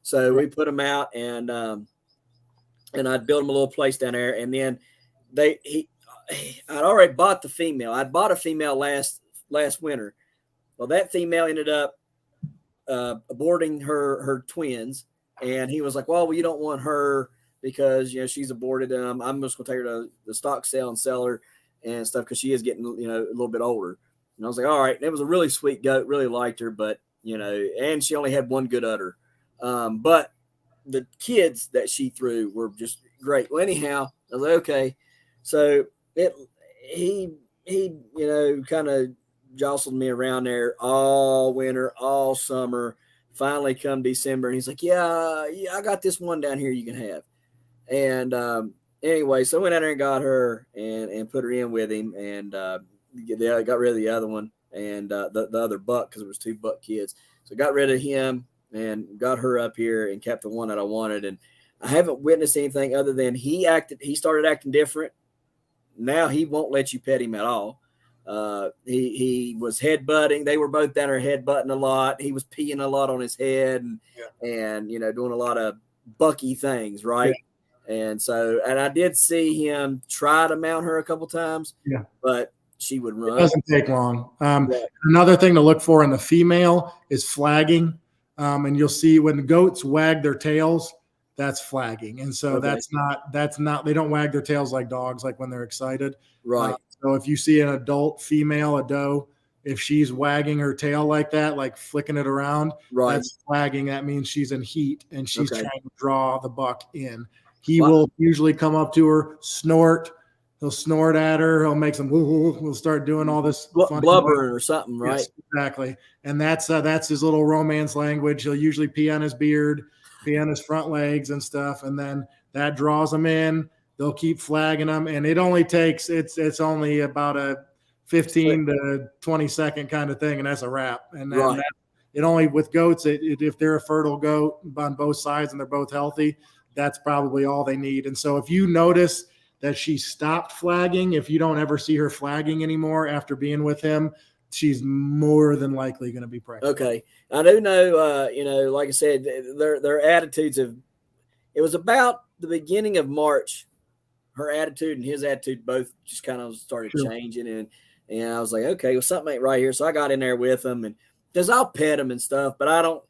So we put them out, and I'd build them a little place down there. And then I'd already bought the female. I'd bought a female last winter. Well, that female ended up aborting her twins, and he was like, well, you don't want her because, she's aborted. I'm just going to take her to the stock sale and sell her and stuff because she is getting, a little bit older. And I was like, all right. And it was a really sweet goat, really liked her, but, and she only had one good udder. But the kids that she threw were just great. Well, anyhow, I was like, okay. So he kind of jostled me around there all winter, all summer. Finally come December, and he's like, yeah, I got this one down here you can have. And anyway, so I went out there and got her and put her in with him, and got rid of the other one and the other buck, because there was 2 buck kids. So got rid of him and got her up here and kept the one that I wanted. And I haven't witnessed anything other than he started acting different. Now he won't let you pet him at all. He was headbutting. They were both down there headbutting a lot. He was peeing a lot on his head and doing a lot of bucky things, right? Yeah. And I did see him try to mount her a couple times, but she would run. It doesn't take long. Another thing to look for in the female is flagging. And you'll see when the goats wag their tails, that's flagging. And so that's not, they don't wag their tails like dogs, like when they're excited. Right. So if you see an adult female, a doe, if she's wagging her tail like that, like flicking it around, that's flagging. That means she's in heat and she's trying to draw the buck in. He will usually come up to her, snort. He'll snort at her. He'll make some we'll start doing all this blubbering or something, right? Yes, exactly. And that's his little romance language. He'll usually pee on his beard, pee on his front legs and stuff, and then that draws them in. They'll keep flagging them, and it only takes it's only about a 15 to 20 second kind of thing, and that's a wrap. And then it only with goats, if they're a fertile goat on both sides and they're both healthy, that's probably all they need. And so if you notice that she stopped flagging, if you don't ever see her flagging anymore after being with him, she's more than likely going to be pregnant. Okay. I do know, like I said, their attitudes it was about the beginning of March, her attitude and his attitude both just kind of started changing. And I was like, okay, well, something ain't right here. So I got in there with them, and because I'll pet them and stuff, but I don't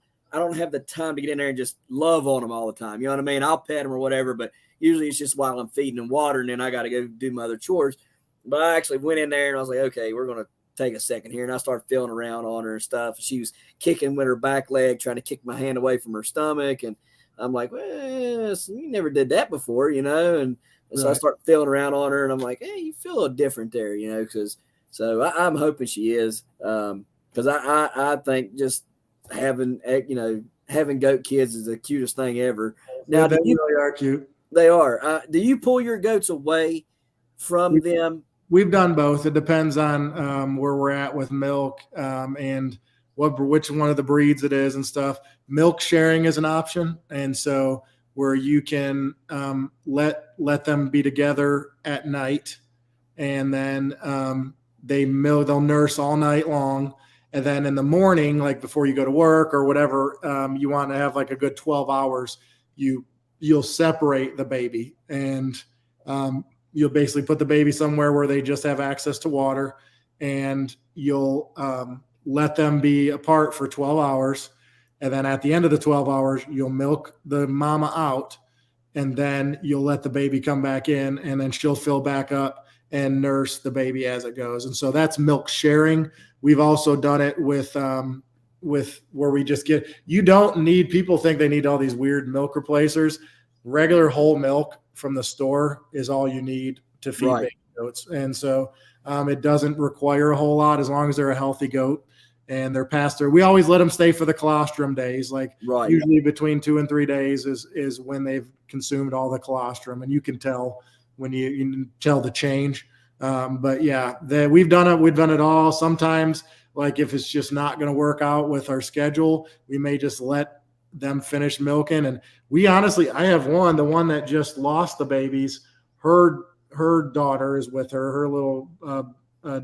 have the time to get in there and just love on them all the time. You know what I mean? I'll pet them or whatever, but usually it's just while I'm feeding them water, and then I got to go do my other chores. But I actually went in there and I was like, okay, we're going to take a second here. And I started feeling around on her and stuff. She was kicking with her back leg, trying to kick my hand away from her stomach. And I'm like, well, you never did that before, And so I start feeling around on her, and I'm like, hey, you feel a little different there, so I'm hoping she is. Because I think just having goat kids is the cutest thing ever. Now, they really are cute. They are. Do you pull your goats away from them? We've done both. It depends on where we're at with milk and which one of the breeds it is and stuff. Milk sharing is an option, and so where you can let them be together at night, and then they'll nurse all night long, and then in the morning, like before you go to work or whatever, you want to have like a good 12 hours. You'll separate the baby, and you'll basically put the baby somewhere where they just have access to water, and you'll let them be apart for 12 hours. And then at the end of the 12 hours, you'll milk the mama out, and then you'll let the baby come back in, and then she'll fill back up and nurse the baby as it goes. And so that's milk sharing. We've also done it with where we just you don't need, people think they need all these weird milk replacers. Regular whole milk from the store is all you need to feed baby goats. And so it doesn't require a whole lot as long as they're a healthy goat and they're past we always let them stay for the colostrum days. Like usually between 2 and 3 days is when they've consumed all the colostrum, and you can tell when you can tell the change. But yeah, we've done it. We've done it all. Sometimes, like if it's just not going to work out with our schedule, we may just let them finish milking. And we honestly, I have the one that just lost the babies. Her daughter is with her. Her little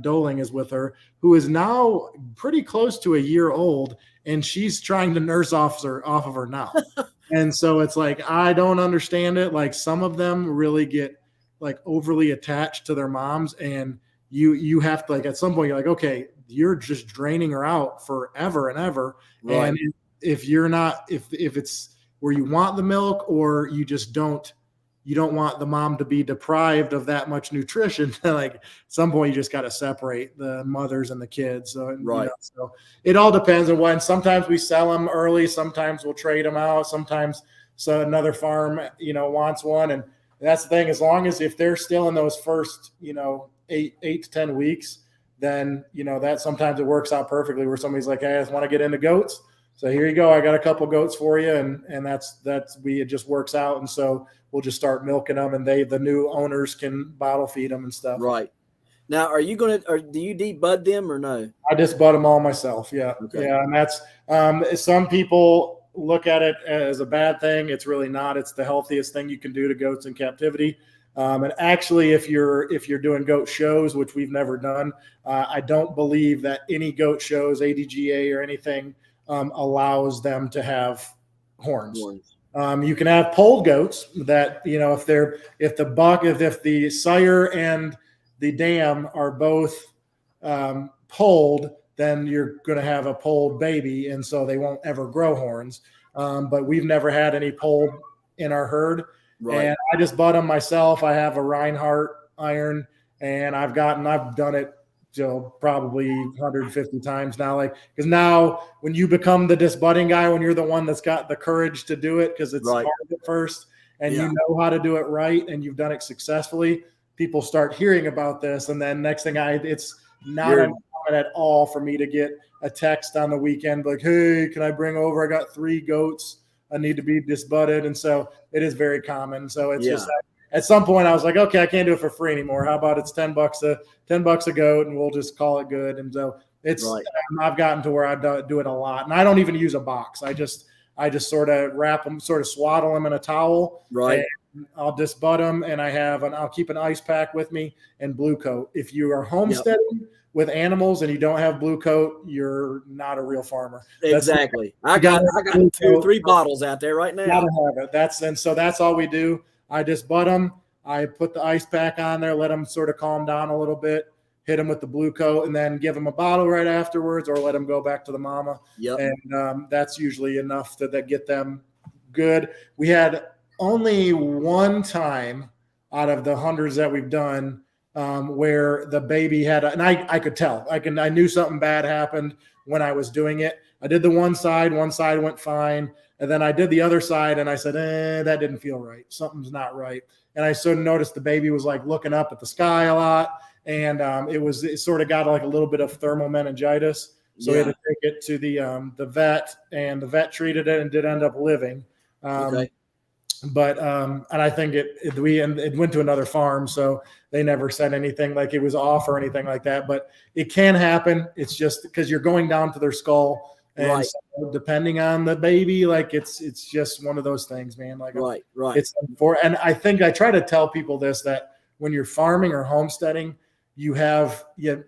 doeling is with her, who is now pretty close to a year old, and she's trying to nurse off of her now. And so it's like, I don't understand it. Like some of them really get like overly attached to their moms, and you have to, like, at some point you're like, okay, you're just draining her out forever and ever. Right. And if you're not, if it's where you want the milk, or you just don't you don't want the mom to be deprived of that much nutrition. Like at some point, you just got to separate the mothers and the kids. So, Right. So it all depends on when. Sometimes we sell them early. Sometimes we'll trade them out. Sometimes another farm, wants one. And that's the thing. As long as if they're still in those first, 8 to 10 weeks, then, that sometimes it works out perfectly where somebody's like, hey, I just want to get into goats. So here you go. I got a couple goats for you. And it just works out. And so we'll just start milking them, and the new owners can bottle feed them and stuff. Right. Now, do you debud them or no? I just bud them all myself. Yeah. Okay. Yeah. And that's, some people look at it as a bad thing. It's really not. It's the healthiest thing you can do to goats in captivity. And actually, if you're doing goat shows, which we've never done, I don't believe that any goat shows, ADGA or anything, allows them to have horns. You can have polled goats that, if the sire and the dam are both polled, then you're going to have a polled baby, and so they won't ever grow horns. But we've never had any polled in our herd. Right. And I just bought them myself. I have a Reinhardt iron, and I've done it probably 150 times now. Because now when you become the disbudding guy, when you're the one that's got the courage to do it, because it's hard at first, and you know how to do it right, and you've done it successfully, people start hearing about this. And then next thing it's not uncommon at all for me to get a text on the weekend like, hey, can I bring over? I got 3 goats. I need to be disbudded. And so it is very common. So it's just at some point I was like, okay, I can't do it for free anymore. How about it's $10 a goat, and we'll just call it good. And so I've gotten to where I do it a lot, and I don't even use a box. I just sort of wrap them, sort of swaddle them in a towel. Right. I'll disbud them, and I'll keep an ice pack with me and blue coat. If you are homesteading with animals and you don't have blue coat, you're not a real farmer. Exactly. I got 2-3 bottles out there right now. Gotta have it. So that's all we do. I just bud them. I put the ice pack on there, let them sort of calm down a little bit, hit them with the blue coat, and then give them a bottle right afterwards, or let them go back to the mama. Yep. And that's usually enough to get them good. We had only one time out of the hundreds that we've done where the baby had, and I could tell. I knew something bad happened when I was doing it. I did the one side went fine. And then I did the other side, and I said, that didn't feel right. Something's not right. And I sort of noticed the baby was like looking up at the sky a lot. And it sort of got like a little bit of thermal meningitis. So we had to take it to the vet, and the vet treated it and did end up living. Okay. But and I think it went to another farm, so they never said anything like it was off or anything like that. But it can happen. It's just because you're going down to their skull, and so depending on the baby, like it's just one of those things, man. Like right. And I think I try to tell people this, that when you're farming or homesteading, a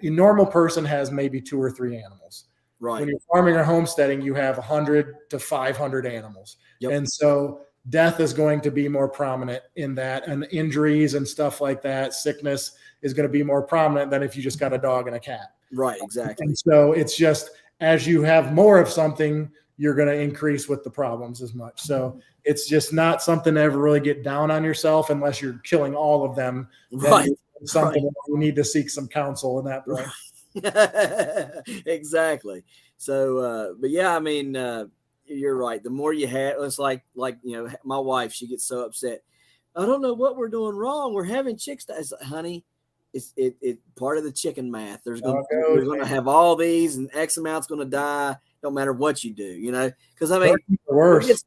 normal person has maybe 2 or 3 animals. Right. When you're farming or homesteading, you have 100 to 500 animals, and so death is going to be more prominent in that, and injuries and stuff like that. Sickness is going to be more prominent than if you just got a dog and a cat. Right, exactly. And so it's just, as you have more of something, you're going to increase with the problems as much. So it's just not something to ever really get down on yourself unless you're killing all of them. Right. Something you need to seek some counsel in that point. Exactly. So, but yeah, I mean, you're right. The more you have, it's like my wife, she gets so upset. I don't know what we're doing wrong. We're having chicks. I said, honey, it's part of the chicken math. We're going to have all these, and X amount's going to die. Don't matter what you do, because I mean, worse.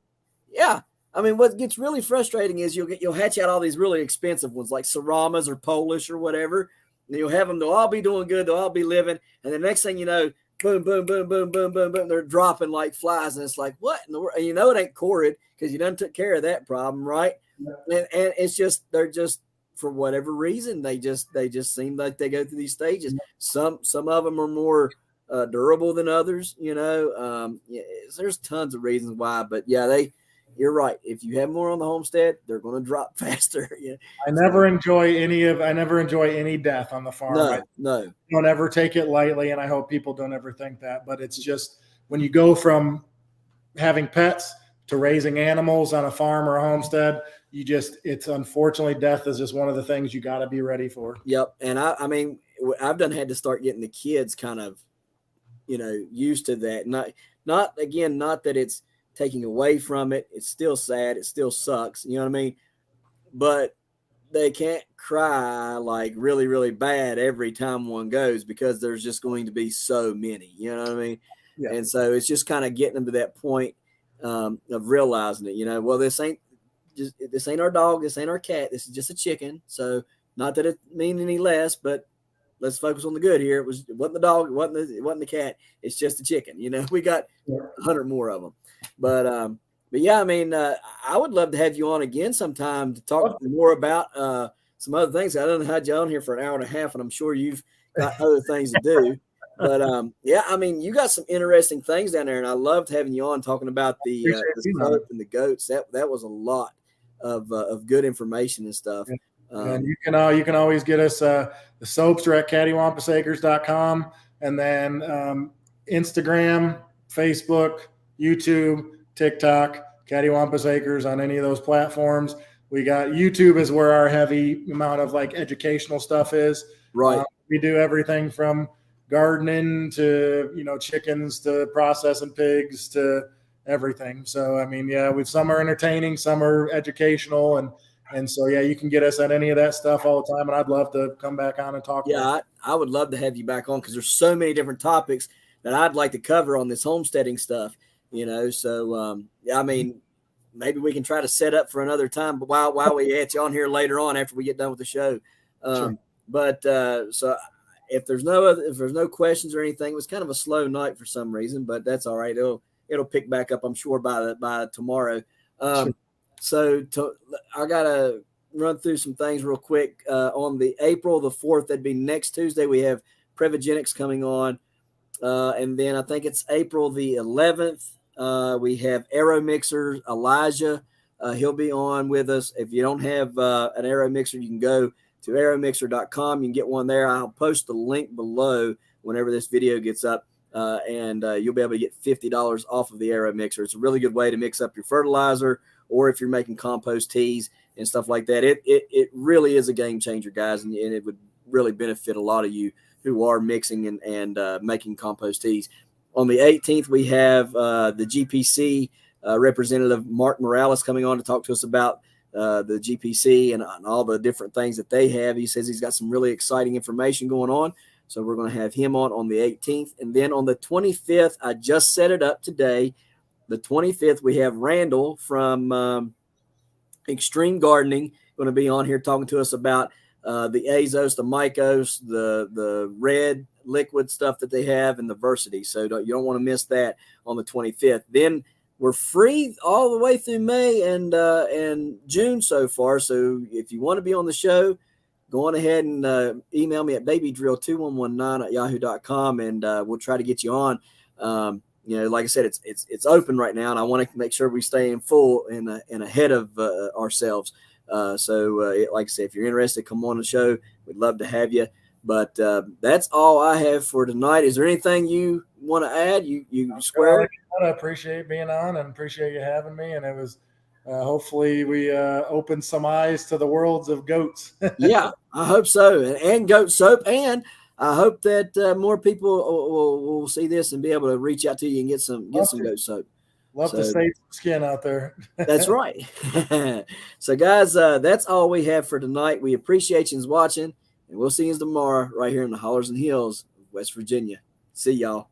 I mean, what gets really frustrating is you'll hatch out all these really expensive ones like Saramas or Polish or whatever. And you'll have them. They'll all be doing good. They'll all be living. And the next thing you know, boom, boom, boom, boom, boom, boom, boom. They're dropping like flies, and it's like, what in the world? And it ain't corrid because you done took care of that problem, right? Yeah. And it's just they're just, for whatever reason, they just seem like they go through these stages. Some of them are more durable than others, there's tons of reasons why, but you're right. If you have more on the homestead, they're going to drop faster. I never enjoy any death on the farm. No. Don't ever take it lightly, and I hope people don't ever think that. But it's just when you go from having pets to raising animals on a farm or a homestead, it's unfortunately, death is just one of the things you got to be ready for. Yep. And I mean, I've had to start getting the kids kind of, used to that. Not that it's taking away from it. It's still sad. It still sucks. You know what I mean? But they can't cry like really, really bad every time one goes, because there's just going to be so many, you know what I mean? Yeah. And so it's just kind of getting them to that point of realizing it, well, this ain't our dog. This ain't our cat. This is just a chicken. So not that it means any less, but let's focus on the good here. It wasn't the dog. It wasn't the cat. It's just a chicken. We got 100 more of them. But yeah, I mean, I would love to have you on again sometime to talk more about some other things. I don't know how you on here for an hour and a half, and I'm sure you've got other things to do. But yeah, I mean, you got some interesting things down there, and I loved having you on talking about the soap and the goats. That was a lot of good information and stuff. And you can always get us the soaps are at cattywampusacres.com, and then Instagram, Facebook, YouTube, TikTok, Cattywampus Acres on any of those platforms. We got YouTube is where our heavy amount of like educational stuff is. Right. We do everything from gardening to chickens to processing pigs to everything. So I mean, yeah, some are entertaining, some are educational, and so yeah, you can get us at any of that stuff all the time, and I'd love to come back on and talk. Yeah, I would love to have you back on, because there's so many different topics that I'd like to cover on this homesteading stuff. So I mean, maybe we can try to set up for another time, but while we get you on here later on after we get done with the show. Sure. But so if there's no questions or anything, it was kind of a slow night for some reason, but that's all right. It'll pick back up, I'm sure, by tomorrow. Sure. So I gotta run through some things real quick. On the April the 4th, that'd be next Tuesday, we have Previgenics coming on. And then I think it's April the 11th. We have Aero Mixer Elijah. He'll be on with us. If you don't have an Aero Mixer, you can go to aeromixer.com. You can get one there. I'll post the link below whenever this video gets up, and you'll be able to get $50 off of the Aero Mixer. It's a really good way to mix up your fertilizer, or if you're making compost teas and stuff like that. It really is a game changer, guys, and it would really benefit a lot of you who are mixing and making compost teas. On the 18th, we have the GPC representative Mark Morales coming on to talk to us about the GPC and all the different things that they have. He says he's got some really exciting information going on, so we're going to have him on the 18th. And then on the 25th, I just set it up today. The 25th, we have Randall from Extreme Gardening going to be on here talking to us about the Azos, the Mycos, the red liquid stuff that they have, and the Versity. So you don't want to miss that on the 25th. Then we're free all the way through May and June so far. So if you want to be on the show, go on ahead and email me at babydrill2119@yahoo.com, and we'll try to get you on. Like I said, it's open right now, and I want to make sure we stay in full and ahead of ourselves. Like I said, if you're interested, come on the show. We'd love to have you. But that's all I have for tonight. Is there anything you want to add? You square? I appreciate being on and appreciate you having me. And it was hopefully we opened some eyes to the worlds of goats. Yeah, I hope so. And goat soap. And I hope that more people will see this and be able to reach out to you and get some goat soap. Love to save some skin out there. That's right. So, guys, that's all we have for tonight. We appreciate you watching, and we'll see you tomorrow right here in the Hollers and Hills of West Virginia. See y'all.